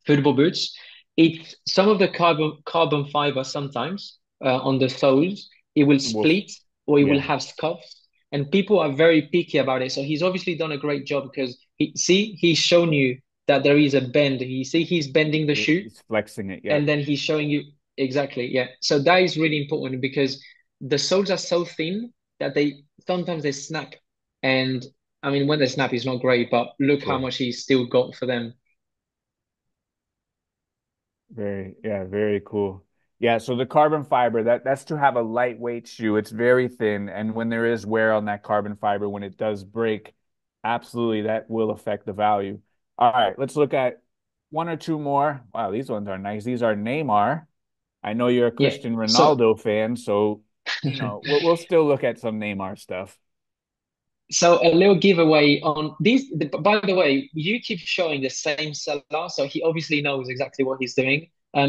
football boots. It's some of the carbon fiber sometimes on the soles, it will Wolf. split or it will Yeah. have scuffs. And people are very picky about it. So he's obviously done a great job because he's shown you that there is a bend. You see, he's bending the shoe He's flexing it. and Yep. then he's showing you exactly, yeah. So that is really important because the soles are so thin that they sometimes they snap. And I mean, when they snap, it's not great, but look how True. much he's still got for them. Very cool. Yeah, so the carbon fiber, that's to have a lightweight shoe. It's very thin, and when there is wear on that carbon fiber, when it does break, absolutely that will affect the value. All right, let's look at one or two more. Wow, these ones are nice. These are Neymar. I know you're a Yeah. Cristiano So Ronaldo fan, so we'll still look at some Neymar stuff. so a little giveaway on these. By the way, you keep showing the same seller, so he obviously knows exactly what he's doing.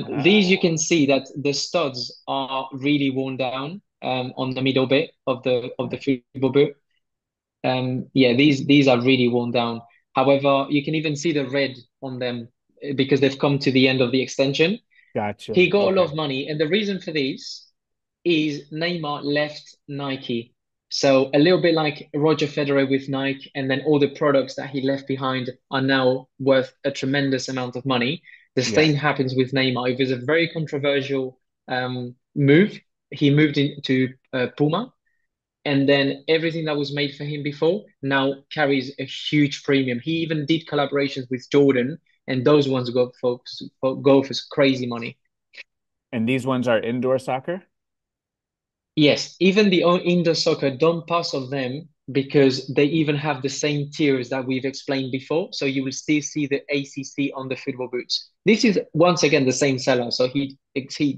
These you Ah, can see that the studs are really worn down on the middle bit of the right. football boot. Yeah, these are really worn down. However, you can even see the red on them because they've come to the end of the extension. Gotcha. He got a lot Okay. of money, and the reason for this is Neymar left Nike. So a little bit like Roger Federer with Nike, and then all the products that he left behind are now worth a tremendous amount of money. The Yeah. same happens with Neymar. It was a very controversial move. He moved into Puma, and then everything that was made for him before now carries a huge premium. He even did collaborations with Jordan, and those ones go for crazy money. And these ones are indoor soccer? Yes, even the indoor soccer don't pass of them because they even have the same tiers that we've explained before. So you will still see the ACC on the football boots. This is once again the same seller, so he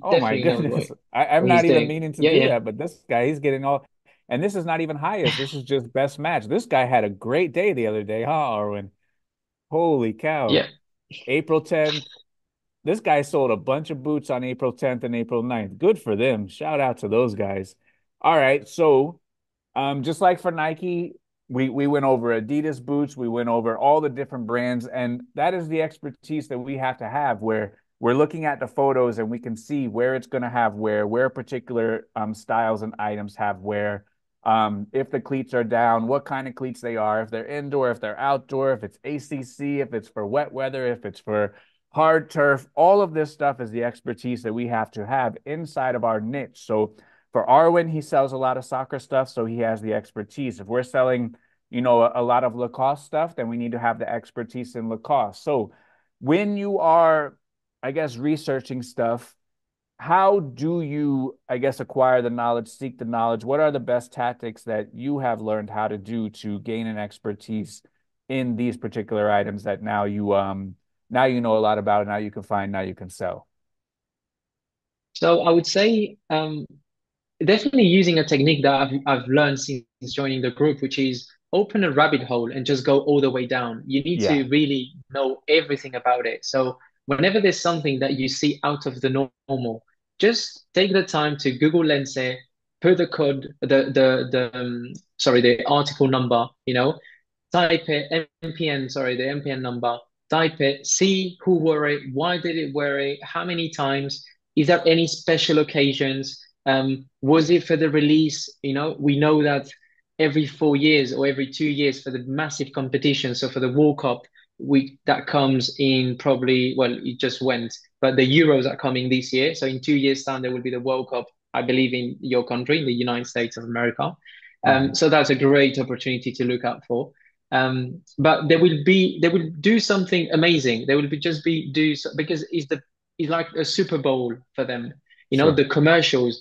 Oh my definitely knows goodness. I'm what he's not even doing. meaning to Yeah, do yeah, that, but this guy, he's getting all, and this is not even highest. This is just best match. This guy had a great day the other day, huh, Arwen? Holy cow. yeah. April 10th. This guy sold a bunch of boots on April 10th and April 9th. Good for them. Shout out to those guys. All right. So just like for Nike, we went over Adidas boots, we went over all the different brands, and that is the expertise that we have to have where we're looking at the photos and we can see where it's going to have where particular styles and items have where. If the cleats are down, what kind of cleats they are, if they're indoor, if they're outdoor, if it's ACC, if it's for wet weather, if it's for hard turf, all of this stuff is the expertise that we have to have inside of our niche. So for Arwen, he sells a lot of soccer stuff, so he has the expertise. If we're selling, a lot of Lacoste stuff, then we need to have the expertise in Lacoste. So when you are, I guess, researching stuff, how do you, I guess, acquire the knowledge, seek the knowledge? What are the best tactics that you have learned how to do to gain an expertise in these particular items that now you know a lot about, and now you can find, now you can sell? So I would say definitely using a technique that I've learned since joining the group, which is open a rabbit hole and just go all the way down. You need Yeah. to really know everything about it. So whenever there's something that you see out of the normal, just take the time to Google Lens it, put the code, the article number, type it, MPN, sorry, the MPN number, type it, see who wore it, why did it wear it, how many times, is there any special occasions? Was it for the release? We know that every 4 years or every 2 years for the massive competition. So for the World Cup, we that comes in probably, well, it just went, but the Euros are coming this year. So in 2 years' time, there will be the World Cup, I believe, in your country, in the United States of America. Mhm. So that's a great opportunity to look out for. But they will do something amazing. They will be just be do so, because it's like a Super Bowl for them. Sure. The commercials,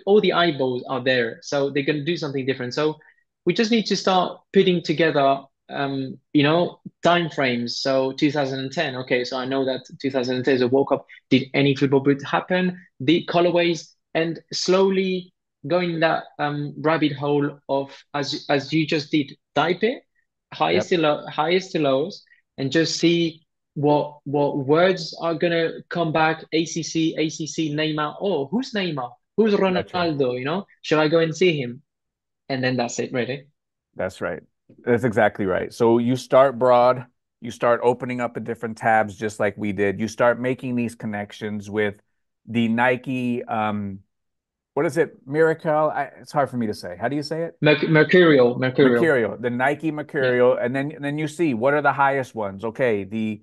all the eyeballs are there, so they're gonna do something different. So we just need to start putting together, time frames. So 2010, okay, so I know that 2010 is a World Cup. Did any football boot happen? The colorways, and slowly going that rabbit hole of, as you just did, type it Yep. highest to lows, and just see what words are gonna come back. ACC, Neymar. Oh, who's Neymar? Who's That's right. Ronaldo? Should I go and see him? And then that's it, really. That's right. That's exactly right. So you start broad, you start opening up the different tabs just like we did. You start making these connections with the Nike, what is it? Miracle? It's hard for me to say. How do you say it? Mercurial. Mercurial, the Nike Yeah. Mercurial, and then you see what are the highest ones. Okay, the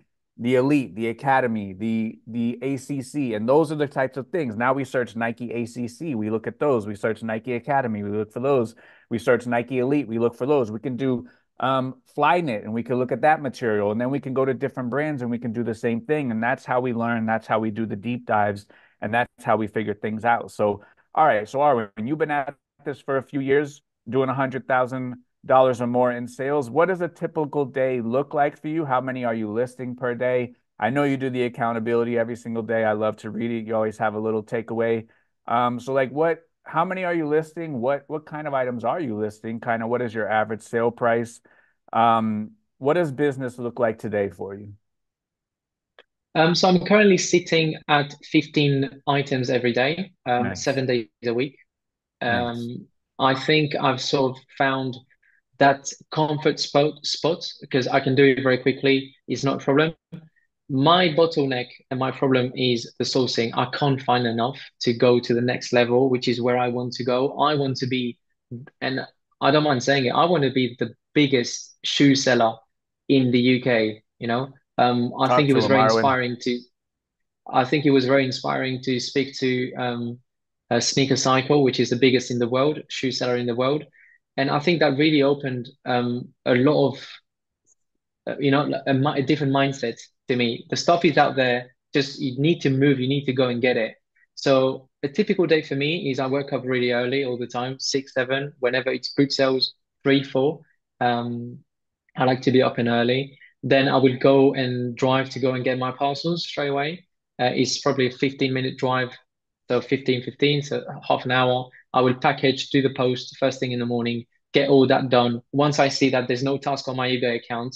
Elite, the Academy, the ACC, and those are the types of things. Now we search Nike ACC, we look at those. We search Nike Academy, we look for those. We search Nike Elite, we look for those. We can do Flyknit, and we can look at that material, and then we can go to different brands and we can do the same thing. And that's how we learn. That's how we do the deep dives, and that's how we figure things out. So, all right, so Arwen, you've been at this for a few years doing $100,000 or more in sales. What does a typical day look like for you? How many are you listing per day? I know you do the accountability every single day. I love to read it. You always have a little takeaway. So like how many are you listing? What kind of items are you listing? Kind of what is your average sale price? What does business look like today for you? So I'm currently sitting at 15 items every day, Nice. 7 days a week. Nice. Um, I think I've sort of found that comfort spot because I can do it very quickly. It's not a problem. My bottleneck and my problem is the sourcing. I can't find enough to go to the next level, which is where I want to go. I want to be, and I don't mind saying it, I want to be the biggest shoe seller in the UK, I Talk think it to was him, very Arwen. inspiring to, I think it was very inspiring to speak to Sneaker Cycle, which is the biggest in the world, shoe seller in the world. And I think that really opened a lot of a different mindset to me. The stuff is out there. Just you need to move. You need to go and get it. So a typical day for me is I wake up really early all the time, 6, 7, whenever it's boot sales, 3, 4. Um, I like to be up and early. Then I will go and drive to go and get my parcels straight away. It's probably a 15-minute drive, so 15, so half an hour. I will package, do the post first thing in the morning, get all that done. Once I see that there's no task on my eBay account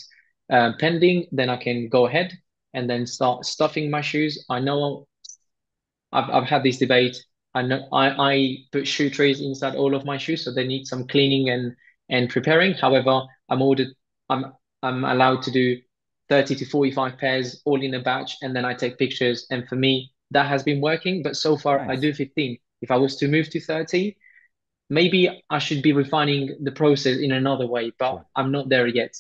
pending, then I can go ahead and then start stuffing my shoes. I know I've had this debate. I know I put shoe trays inside all of my shoes, so they need some cleaning and preparing. However, I'm I'm allowed to do 30 to 45 pairs all in a batch, and then I take pictures. And for me, that has been working. But so far, I Nice. do 15. If I was to move to 30, maybe I should be refining the process in another way, but Sure. I'm not there yet.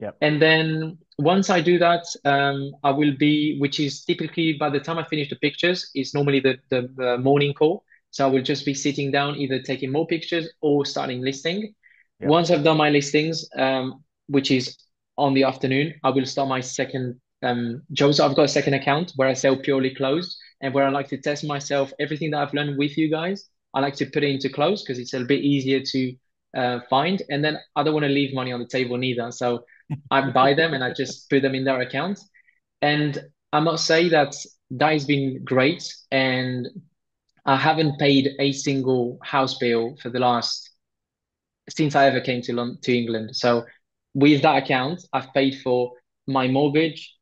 Yep. And then once I do that, I will be, which is typically by the time I finish the pictures, is normally the morning call. So I will just be sitting down, either taking more pictures or starting listing. Yep. Once I've done my listings, which is on the afternoon, I will start my second job. So I've got a second account where I sell purely clothes and where I like to test myself, everything that I've learned with you guys. I like to put it into clothes because it's a bit easier to find. And then I don't want to leave money on the table neither. So I buy them and I just put them in their account. And I must say that that has been great. And I haven't paid a single house bill for the last since I ever came to London, to England. So with that account, I've paid for my mortgage,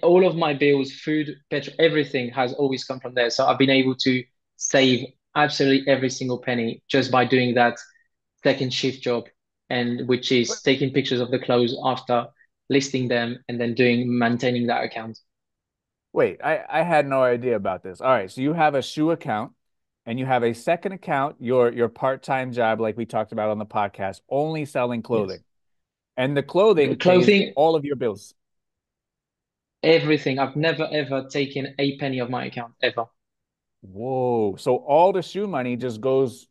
all of my bills, food, petrol, everything has always come from there. So I've been able to save absolutely every single penny just by doing that second shift job, and which is taking pictures of the clothes after listing them and then doing maintaining that account. Wait, I had no idea about this. All right, so you have a shoe account and you have a second account, your part-time job, like we talked about on the podcast, only selling Yes. clothing. And the clothing pays Clothing, all of your bills. everything. I've never ever taken a penny of my account ever Whoa. So all the shoe money just goes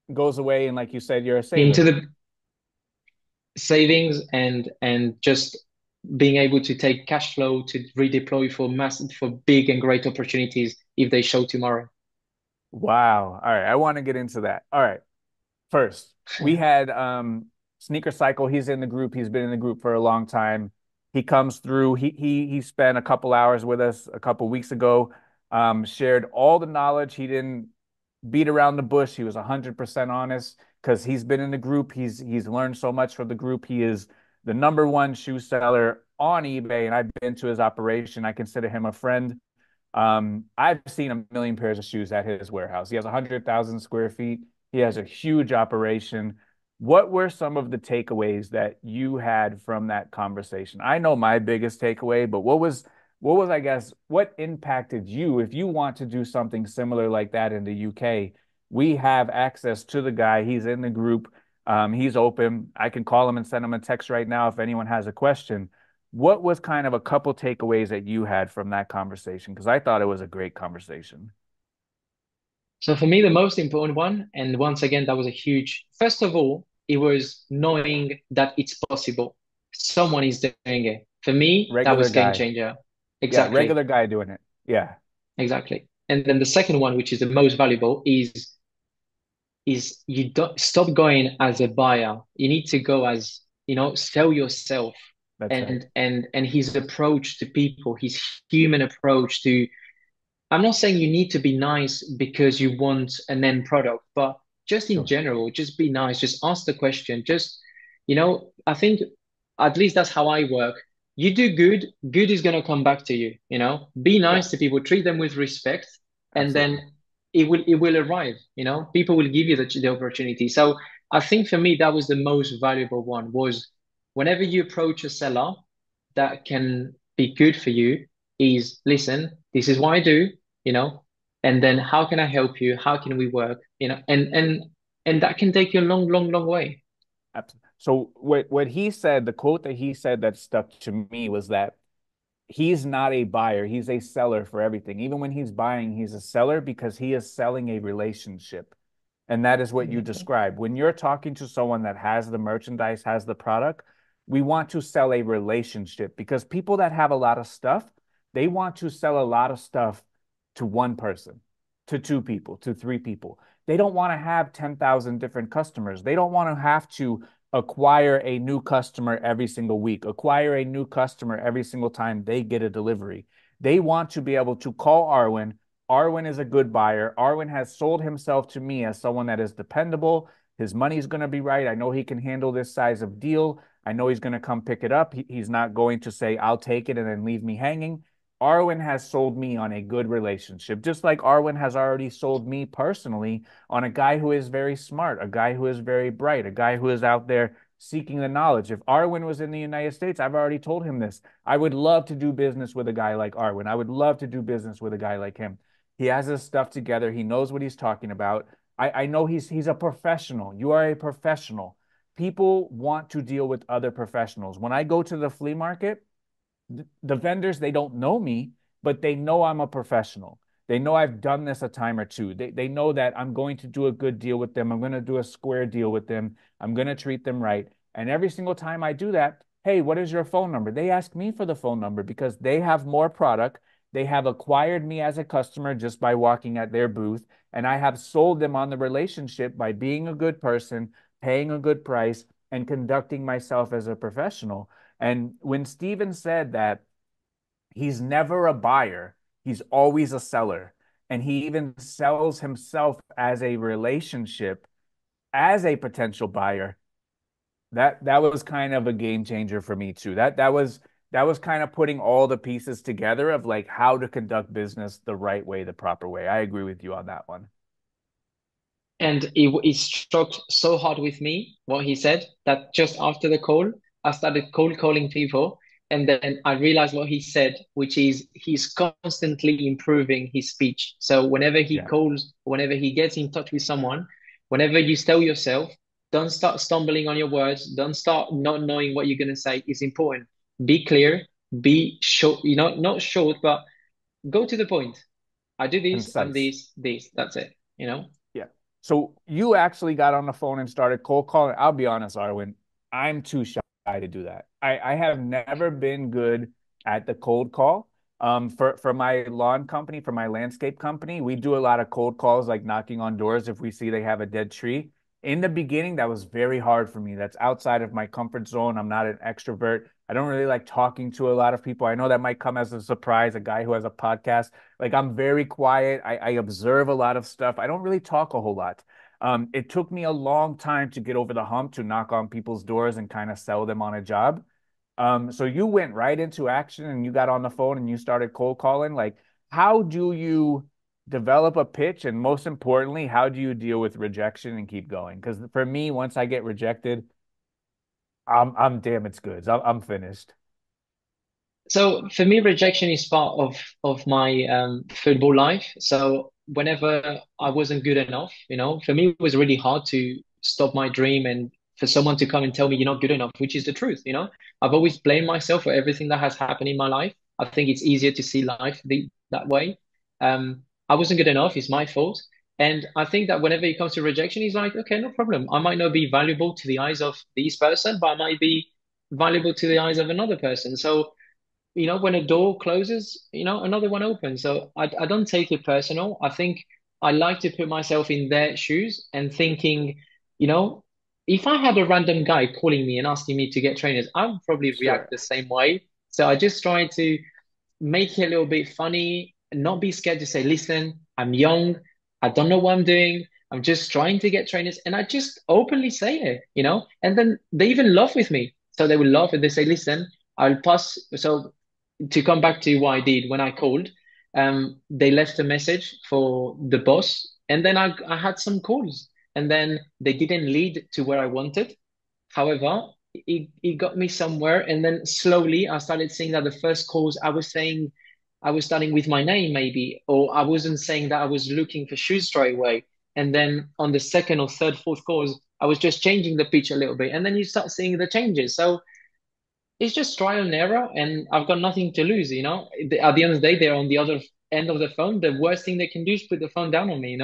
away, and like you said, you're a into saver. the savings and just being able to take cash flow to redeploy for massive for big and great opportunities if they show tomorrow. Wow. All right, I want to get into that. All right. First, we had Sneaker Cycle. He's in the group. He's been in the group for a long time. He comes through. He spent a couple hours with us a couple weeks ago. Shared all the knowledge. He didn't beat around the bush. He was 100% honest because he's been in the group. He's learned so much from the group. He is the number one shoe seller on eBay, and I've been to his operation. I consider him a friend. I've seen a million pairs of shoes at his warehouse. He has 100,000 square feet. He has a huge operation. What were some of the takeaways that you had from that conversation? I know my biggest takeaway, but what was I guess what impacted you if you want to do something similar like that in the UK? We have access to the guy. He's in the group. He's open. I can call him and send him a text right now if anyone has a question. What was kind of a couple takeaways that you had from that conversation? Because I thought it was a great conversation. So for me, the most important one, and once again, that was a huge, first of all, it was knowing that it's possible. Someone is doing it. For me, that Regular was game guy. changer. Yeah, Exactly. regular guy doing it. Yeah, Exactly. And then the second one, which is the most valuable, is you don't stop going as a buyer. You need to go as, sell yourself. that's right. And his approach to people, his human approach to I'm not saying you need to be nice because you want an end product, but just in Sure. general, just be nice. Just ask the question. I think at least that's how I work. You do good, good is going to come back to you. Be Yeah, nice to people, treat them with respect, and then absolutely. it will arrive. People will give you the opportunity. So I think for me, that was the most valuable one was whenever you approach a seller that can be good for you is listen, this is what I do you know, and then how can I help you? How can we work? And that can take you a long, long, long way. So what he said, the quote that he said that stuck to me was that he's not a buyer, he's a seller for everything. Even when he's buying, he's a seller because he is selling a relationship. And that is what you Exactly. described. When you're talking to someone that has the merchandise, has the product, we want to sell a relationship because people that have a lot of stuff, they want to sell a lot of stuff to one person, to two people, to three people. They don't want to have 10,000 different customers. They don't want to have to acquire a new customer every single week, acquire a new customer every single time they get a delivery. They want to be able to call Arwen. Arwen is a good buyer. Arwen has sold himself to me as someone that is dependable. His money's going to be right. I know he can handle this size of deal. I know he's going to come pick it up. He's not going to say, I'll take it and then leave me hanging. Arwen has sold me on a good relationship, just like Arwen has already sold me personally on a guy who is very smart, a guy who is very bright, a guy who is out there seeking the knowledge. If Arwen was in the United States, I've already told him this. I would love to do business with a guy like Arwen. I would love to do business with a guy like him. He has his stuff together. He knows what he's talking about. I know he's a professional. You are a professional. People want to deal with other professionals. When I go to the flea market, the vendors, they don't know me, but they know I'm a professional. They know I've done this a time or two. They know that I'm going to do a good deal with them. I'm going to do a square deal with them. I'm going to treat them right. And every single time I do that, hey, what is your phone number? They ask me for the phone number because they have more product. They have acquired me as a customer just by walking at their booth. And I have sold them on the relationship by being a good person, paying a good price, and conducting myself as a professional. And when Steven said that he's never a buyer, he's always a seller. And he even sells himself as a relationship, as a potential buyer. That was kind of a game changer for me too. That was kind of putting all the pieces together of like how to conduct business the right way, the proper way. I agree with you on that one. And it struck so hard with me what he said that just after the call, I started cold calling people. And then I realized what he said, which is he's constantly improving his speech. So whenever he Yeah, calls, whenever he gets in touch with someone, whenever you tell yourself, don't start stumbling on your words, don't start not knowing what you're going to say. It's important. Be clear, be short, not short, but go to the point. I do this, I'm concise. this, that's it. Yeah. So you actually got on the phone and started cold calling. I'll be honest, Arwen, I'm too shy to do that. I have never been good at the cold call. For my lawn company, for my landscape company, we do a lot of cold calls, like knocking on doors if we see they have a dead tree. In the beginning, that was very hard for me. That's outside of my comfort zone. I'm not an extrovert. I don't really like talking to a lot of people. I know that might come as a surprise, a guy who has a podcast. Like I'm very quiet. I observe a lot of stuff. I don't really talk a whole lot. It took me a long time to get over the hump to knock on people's doors and kind of sell them on a job. So you went right into action and you got on the phone and you started cold calling. Like, how do you develop a pitch? And most importantly, how do you deal with rejection and keep going? Because for me, once I get rejected, I'm damaged goods. I'm finished. So for me, rejection is part of my football life. So whenever I wasn't good enough, for me it was really hard to stop my dream and for someone to come and tell me you're not good enough, which is the truth. I've always blamed myself for everything that has happened in my life. I think it's easier to see life that way. I wasn't good enough, it's my fault. And I think that whenever it comes to rejection, he's like, okay, no problem. I might not be valuable to the eyes of this person, but I might be valuable to the eyes of another person. So when a door closes, another one opens. So I don't take it personal. I think I like to put myself in their shoes and thinking, you know, if I had a random guy calling me and asking me to get trainers, I would probably react Sure. the same way. So I just try to make it a little bit funny and not be scared to say, listen, I'm young. I don't know what I'm doing. I'm just trying to get trainers. And I just openly say it. And then they even laugh with me. So they will laugh and they say, listen, I'll pass. So to come back to what I did when I called, they left a message for the boss, and then I had some calls, and then they didn't lead to where I wanted. However, it got me somewhere, and then slowly I started seeing that the first calls I was saying I was starting with my name maybe, or I wasn't saying that I was looking for shoes straight away. And then on the second or third, fourth calls, I was just changing the pitch a little bit, and then you start seeing the changes. So it's just trial and error, and I've got nothing to lose. At the end of the day, they're on the other end of the phone. The worst thing they can do is put the phone down on me.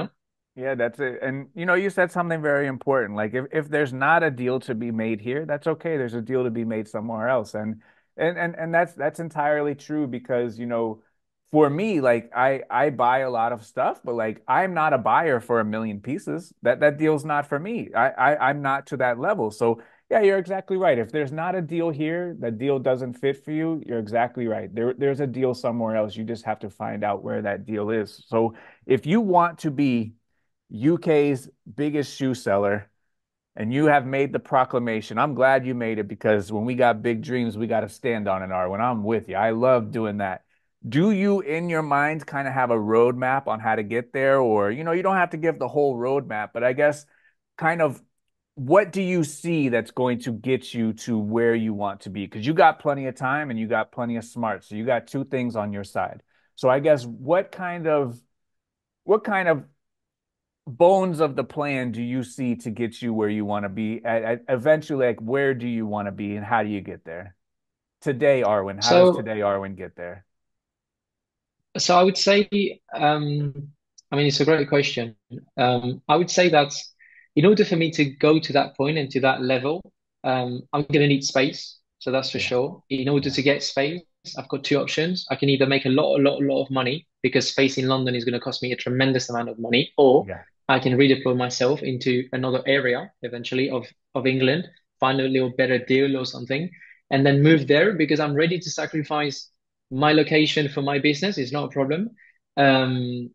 Yeah, that's it. And you said something very important. Like if there's not a deal to be made here, that's okay. There's a deal to be made somewhere else. And that's entirely true because, for me, like I buy a lot of stuff, but like I'm not a buyer for a million pieces. That deal's not for me. I'm not to that level. So yeah, you're exactly right. If there's not a deal here, that deal doesn't fit for you, you're exactly right. There's a deal somewhere else. You just have to find out where that deal is. So if you want to be UK's biggest shoe seller, and you have made the proclamation. I'm glad you made it because when we got big dreams, we got to stand on it, Arwen. I'm with you. I love doing that. Do you, in your mind, kind of have a roadmap on how to get there? Or, you don't have to give the whole roadmap, but I guess kind of what do you see that's going to get you to where you want to be? Because you got plenty of time and you got plenty of smarts. So you got two things on your side. So I guess what kind of bones of the plan do you see to get you where you want to be? Eventually, like where do you want to be and how do you get there? Today, Arwen, how does So today Arwen get there? So I would say, I mean, it's a great question. I would say that in order for me to go to that point and to that level, I'm going to need space. So that's for Yeah, sure. In order yeah, to get space, I've got two options. I can either make a lot of money because space in London is going to cost me a tremendous amount of money, or yeah. I can redeploy myself into another area eventually of England, find a little better deal or something, and then move there because I'm ready to sacrifice my location for my business is not a problem. Um,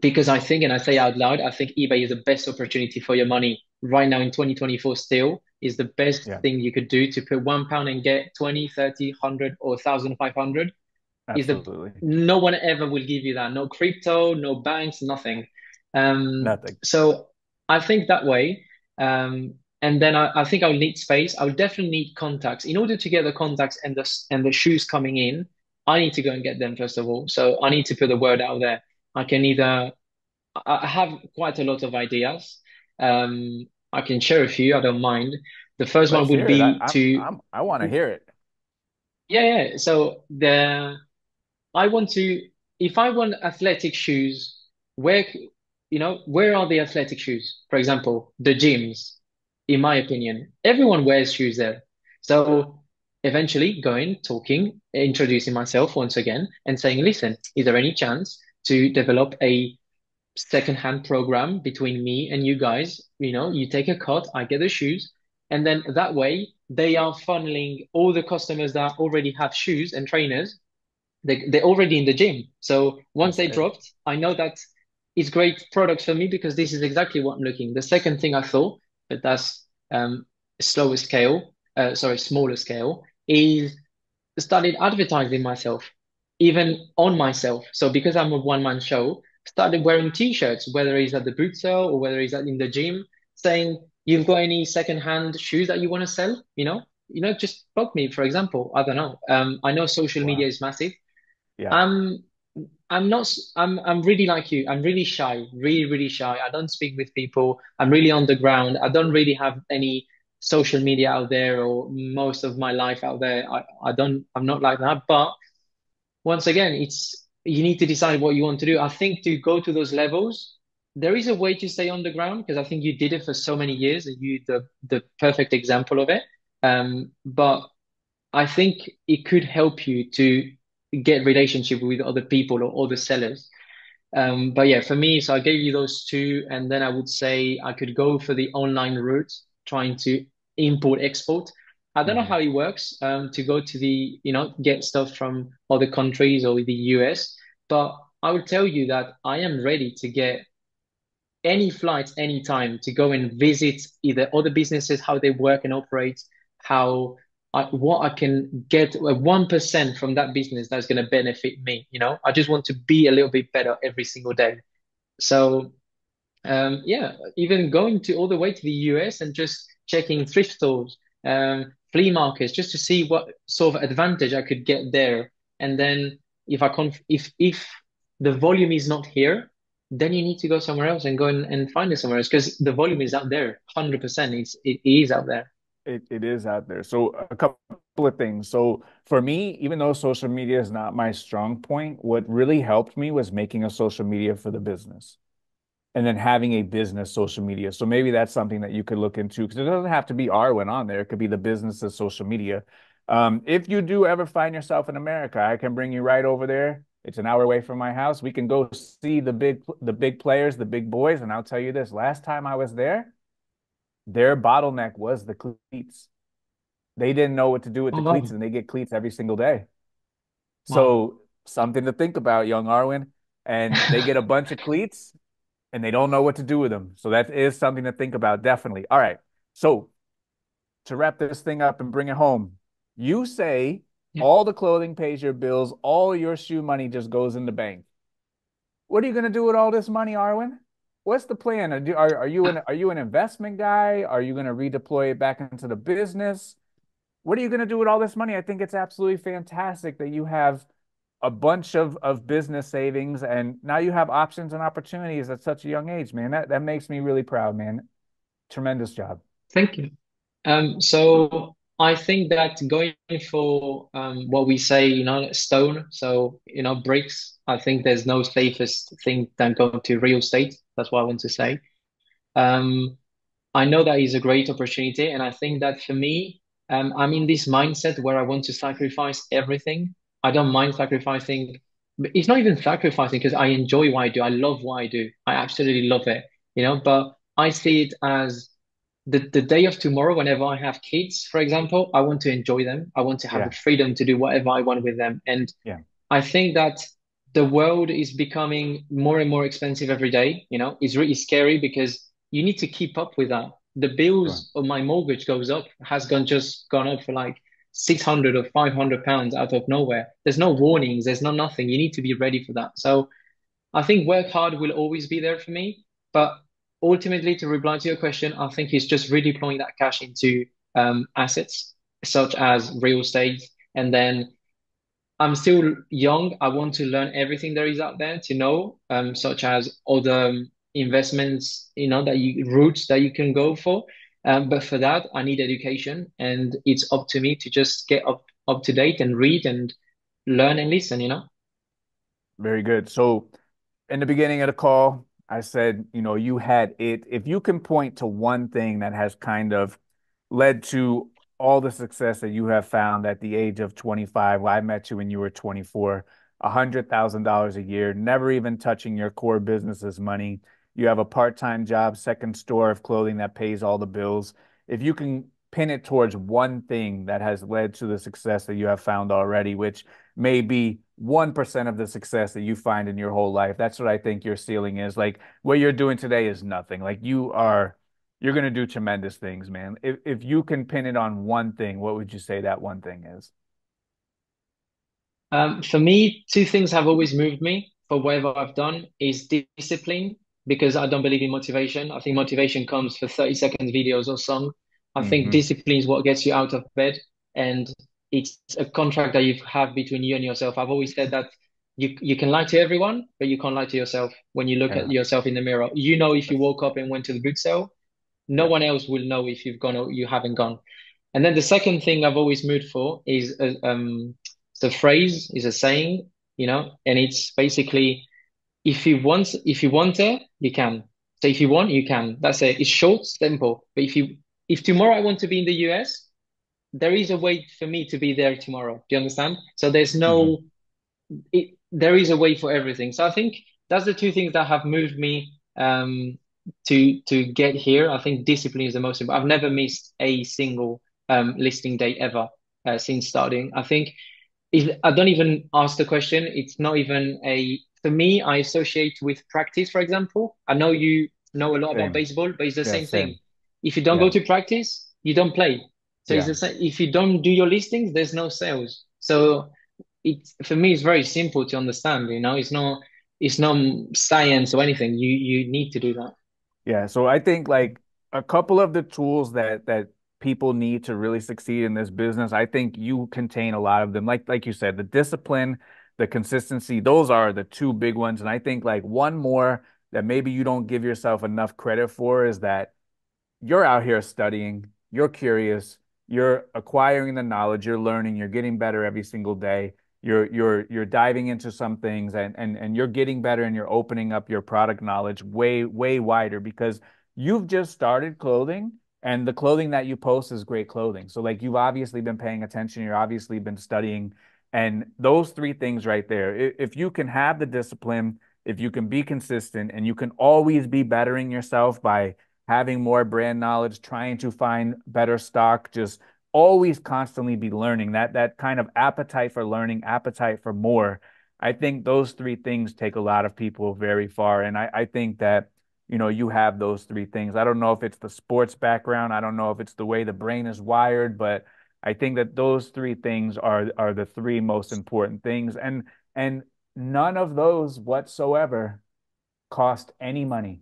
because I think, and I say out loud, I think eBay is the best opportunity for your money right now in 2024 still is the best Yeah, thing you could do to put £1 and get 20, 30, 100 or 1,500 is the absolutely. no one ever will give you that. No crypto, no banks, nothing. Nothing. So I think that way. And then I think I'll need space. I'll definitely need contacts. In order to get the contacts and the shoes coming in, I need to go and get them first of all. So I need to put the word out there. I can either I have quite a lot of ideas. I can share a few. I don't mind. The first one Let's would hear it. be to I want to hear it. yeah. So I want to, if I want athletic shoes, where, where are the athletic shoes? For example, the gyms, in my opinion, everyone wears shoes there. So eventually going, talking, introducing myself once again and saying, listen, is there any chance to develop a second-hand program between me and you guys? You take a cut, I get the shoes, and then that way they are funneling all the customers that already have shoes and trainers they're already in the gym. So once That's they it. dropped, I know that it's great product for me because this is exactly what I'm looking. The second thing I thought, but that's slower scale, smaller scale, is started advertising myself, even on myself. So because I'm a one-man show, started wearing t-shirts, whether it's at the boot sale or whether it's in the gym, saying, you've got any second-hand shoes that you want to sell? Just book me, for example. I don't know. I know social Wow. media is massive. Yeah. I'm I'm not I'm really like you. I'm really shy, really, really shy. I don't speak with people. I'm really underground. I don't really have any social media out there or most of my life out there. I'm not like that. But once again, it's you need to decide what you want to do. I think to go to those levels, there is a way to stay underground because I think you did it for so many years and you the perfect example of it. But I think it could help you to get relationship with other people or other sellers. But yeah, for me, so I gave you those two, and then I would say I could go for the online route, trying to import export. I don't know Hmm. how it works to go to get stuff from other countries or the US, but I would tell you that I am ready to get any flights, anytime to go and visit either other businesses, how they work and operate, what I can get 1% from that business that's going to benefit me. I just want to be a little bit better every single day. So yeah, even going to all the way to the US and just checking thrift stores, flea markets, just to see what sort of advantage I could get there. And then if the volume is not here, then you need to go somewhere else and go and find it somewhere else because the volume is out there, 100%. It is out there. It is out there. So a couple of things. So for me, even though social media is not my strong point, what really helped me was making a social media for the business and then having a business social media. So maybe that's something that you could look into because it doesn't have to be Arwen on there. It could be the business's social media. If you do ever find yourself in America, I can bring you right over there. It's an hour away from my house. We can go see the big players, the big boys. And I'll tell you this, last time I was there, their bottleneck was the cleats. They didn't know what to do with Oh the cleats, wow. and they get cleats every single day. Wow. So something to think about, young Arwen. And they get a bunch of cleats and they don't know what to do with them. So that is something to think about, definitely. All right. So to wrap this thing up and bring it home, you say Yeah. all the clothing pays your bills, all your shoe money just goes in the bank. What are you going to do with all this money, Arwen? What's the plan? Are you an investment guy? Are you going to redeploy it back into the business? What are you going to do with all this money? I think it's absolutely fantastic that you have a bunch of business savings and now you have options and opportunities at such a young age, man. That makes me really proud, man. Tremendous job. Thank you. So I think that going for what we say, stone, so bricks, I think there's no safest thing than going to real estate. That's what I want to say. Um, I know that is a great opportunity, and I think that for me, I'm in this mindset where I want to sacrifice everything. I don't mind sacrificing. But it's not even sacrificing because I enjoy what I do. I love what I do. I absolutely love it, But I see it as the day of tomorrow, whenever I have kids, for example, I want to enjoy them. I want to have the Yeah, freedom to do whatever I want with them. And yeah, I think that the world is becoming more and more expensive every day. It's really scary because you need to keep up with that. The sure. bills of my mortgage goes up, has gone up for like 600 or 500 pounds out of nowhere. There's no warnings, there's no nothing. You need to be ready for that. So I think work hard will always be there for me, but ultimately, to reply to your question, I think it's just redeploying that cash into assets such as real estate. And then I'm still young. I want to learn everything there is out there to know, such as other investments, routes that you can go for. But for that, I need education, and it's up to me to just get up to date and read and learn and listen. Very good. So in the beginning of the call, I said, you had it. If you can point to one thing that has kind of led to all the success that you have found at the age of 25, well, I met you when you were 24, $100,000 a year, never even touching your core business's money. You have a part-time job, second store of clothing that pays all the bills. If you can pin it towards one thing that has led to the success that you have found already, which may be 1% of the success that you find in your whole life. That's what I think your ceiling is. Like what you're doing today is nothing. Like you're going to do tremendous things, man. If you can pin it on one thing, what would you say that one thing is? For me, two things have always moved me for whatever I've done is discipline because I don't believe in motivation. I think motivation comes for 30 seconds videos or song. I think Hmm. discipline is what gets you out of bed, and it's a contract that you have between you and yourself. I've always said that you can lie to everyone, but you can't lie to yourself when you look at Yeah. yourself in the mirror. You know if you woke up and went to the boot sale, no Yeah. one else will know if you've gone or you haven't gone. And then the second thing I've always moved for is the phrase is a saying, and it's basically if you want it, you can. So if you want, you can. That's it. It's short, simple. But if tomorrow I want to be in the US, there is a way for me to be there tomorrow. Do you understand? So Hmm. there is a way for everything. So I think that's the two things that have moved me to get here. I think discipline is the most important. I've never missed a single listing day ever since starting. I think if I don't even ask the question, it's not even a for me, I associate with practice, for example. I know you know a lot about Same. baseball, but it's the Yeah, same thing. same. If you don't go Yeah. to practice, you don't play. So it's Yeah. the same. If you don't do your listings, there's no sales. So it's for me, it's very simple to understand. It's not science or anything. You need to do that. Yeah, so I think like a couple of the tools that people need to really succeed in this business, I think you contain a lot of them. Like you said, the discipline, the consistency, those are the two big ones. And I think like one more that maybe you don't give yourself enough credit for is that you're out here studying, you're curious, you're acquiring the knowledge, you're learning, you're getting better every single day. You're diving into some things and you're getting better and you're opening up your product knowledge way wider because you've just started clothing and the clothing that you post is great clothing. So like you've obviously been paying attention, you're obviously been studying And those three things right there, if you can have the discipline, if you can be consistent, and you can always be bettering yourself by having more brand knowledge, trying to find better stock, just always constantly be learning, that kind of appetite for learning, appetite for more. I think those three things take a lot of people very far. And I think that, you have those three things. I don't know if it's the sports background. I don't know if it's the way the brain is wired, but I think that those three things are the three most important things. And none of those whatsoever cost any money.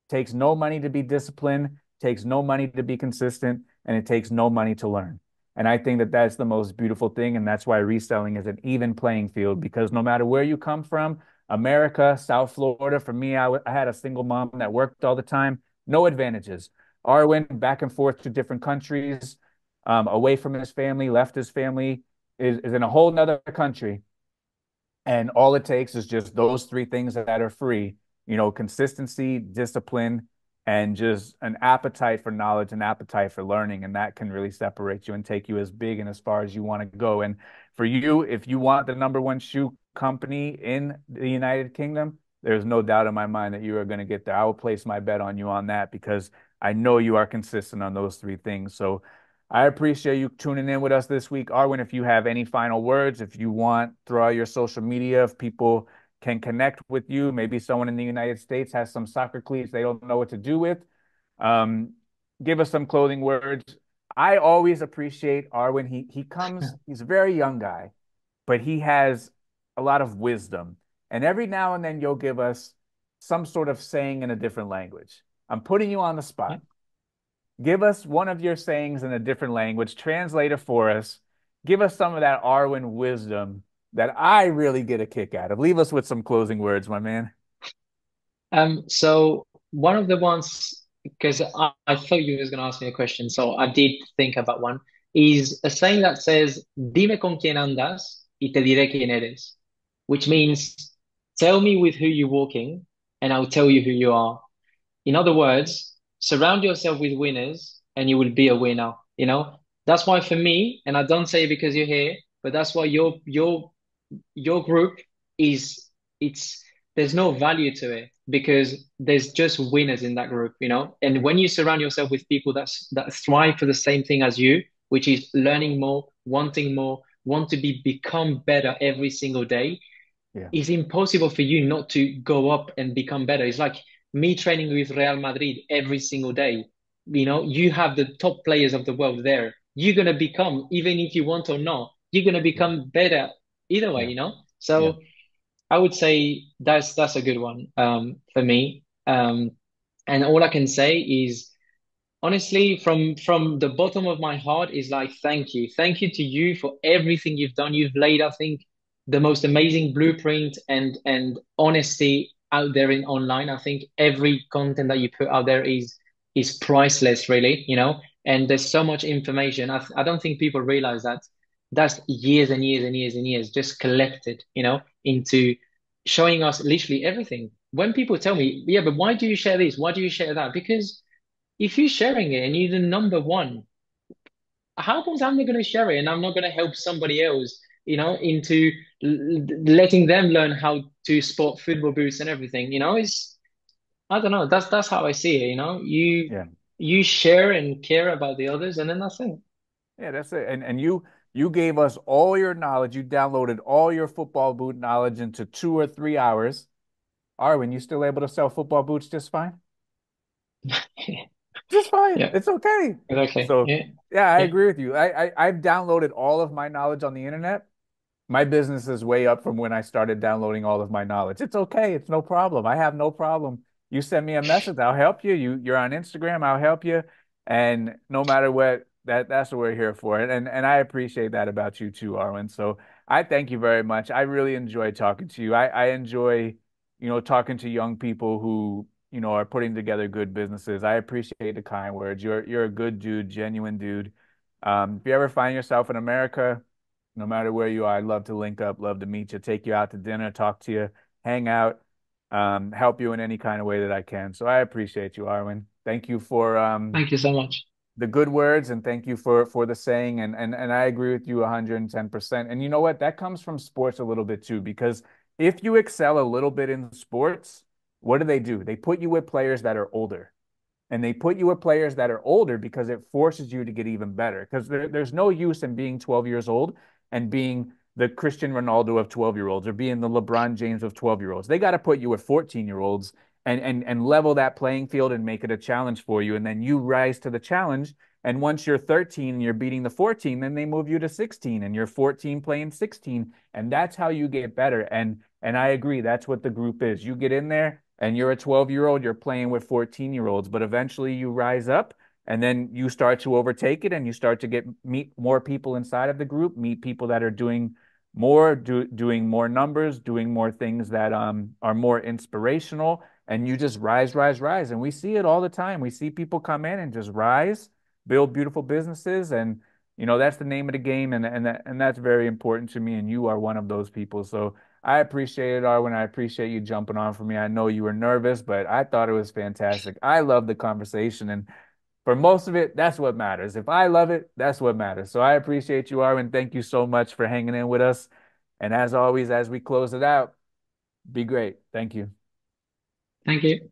Takes no money to be disciplined, takes no money to be consistent, and it takes no money to learn. And I think that that's the most beautiful thing. And that's why reselling is an even playing field, because no matter where you come from, America, South Florida, for me, I had a single mom that worked all the time, no advantages. Arwen back and forth to different countries, away from his family, left his family, is in a whole nother country. And all it takes is just those three things that are free, consistency, discipline, and just an appetite for knowledge and appetite for learning. And that can really separate you and take you as big and as far as you want to go. And for you, if you want the number one shoe company in the United Kingdom, there's no doubt in my mind that you are going to get there. I will place my bet on you on that because I know you are consistent on those three things. So I appreciate you tuning in with us this week. Arwen, if you have any final words, if you want, throw out your social media, if people can connect with you, maybe someone in the United States has some soccer cleats they don't know what to do with. Um, Give us some clothing words. I always appreciate Arwen. He comes, he's a very young guy, but he has a lot of wisdom. And every now and then you'll give us some sort of saying in a different language. I'm putting you on the Yeah. spot. Give us one of your sayings in a different language, translate it for us. Give us some of that Arwen wisdom that I really get a kick out of. Leave us with some closing words, my man. So one of the ones, because I thought you was going to ask me a question, so I did think about one, is a saying that says, "Dime con quién andas y te diré quién eres," which means, tell me with who you're walking, and I'll tell you who you are. In other words, surround yourself with winners and you will be a winner. That's why for me, and I don't say it because you're here, but that's why your group is it's there's no value to it because there's just winners in that group. And when you surround yourself with people that thrive for the same thing as you, which is learning more, want to become better every single day, Yeah, it's impossible for you not to go up and become better. It's like me training with Real Madrid every single day. You have the top players of the world there. You're gonna become, even if you want or not, you're gonna yeah, become better either yeah, way. yeah. So I would say that's a good one for me. And all I can say is honestly, from the bottom of my heart is like thank you to you for everything you've done. You've laid, I think, the most amazing blueprint and honesty out there in online. I think every content that you put out there is priceless, really. And there's so much information. I don't think people realize that that's years and years and years and years just collected, into showing us literally everything. When people tell me, yeah, but why do you share this? Why do you share that? Because if you're sharing it and you're the number one, how comes I'm not going to share it and I'm not going to help somebody else, into letting them learn how to spot football boots and everything? I don't know. That's how I see it. Yeah. You share and care about the others, and then that's it. Yeah, that's it. And you gave us all your knowledge. You downloaded all your football boot knowledge into 2 or 3 hours. Arwen, you still able to sell football boots just fine? Just fine. Yeah, It's okay. exactly. So Yeah, yeah, I yeah. agree with you. I've downloaded all of my knowledge on the internet. My business is way up from when I started downloading all of my knowledge. It's okay. It's no problem. I have no problem. You send me a message, I'll help you. You're on Instagram, I'll help you. And no matter what, that's what we're here for. And I appreciate that about you too, Arwen. So I thank you very much. I really enjoy talking to you. I enjoy, talking to young people who, are putting together good businesses. I appreciate the kind words. You're a good dude, genuine dude. If you ever find yourself in America, no matter where you are, I'd love to link up, love to meet you, take you out to dinner, talk to you, hang out, help you in any kind of way that I can. So I appreciate you, Arwen. Thank you for Thank you so much. the good words and thank you for the saying and I agree with you 110%. And you know what? That comes from sports a little bit too, because if you excel a little bit in sports, what do? They put you with players that are older. And they put you with players that are older because it forces you to get even better. Because there's no use in being 12 years old and being the Christian Ronaldo of 12-year-olds or being the LeBron James of 12-year-olds. They got to put you with 14-year-olds and level that playing field and make it a challenge for you. And then you rise to the challenge. And once you're 13 and you're beating the 14, then they move you to 16 and you're 14 playing 16. And that's how you get better. And I agree, that's what the group is. You get in there and you're a 12-year-old, you're playing with 14-year-olds, but eventually you rise up and then you start to overtake it and you start to get meet more people inside of the group, meet people that are doing doing more numbers, doing more things that are more inspirational, and you just rise. And we see it all the time. We see people come in and just rise, build beautiful businesses, and that's the name of the game, and that's very important to me. And you are one of those people. So I appreciate it, Arwen. I appreciate you jumping on for me. I know you were nervous, but I thought it was fantastic. I love the conversation, and for most of it, that's what matters. If I love it, that's what matters. So I appreciate you, Arwen. Thank you so much for hanging in with us. And as always, as we close it out, be great. Thank you. Thank you.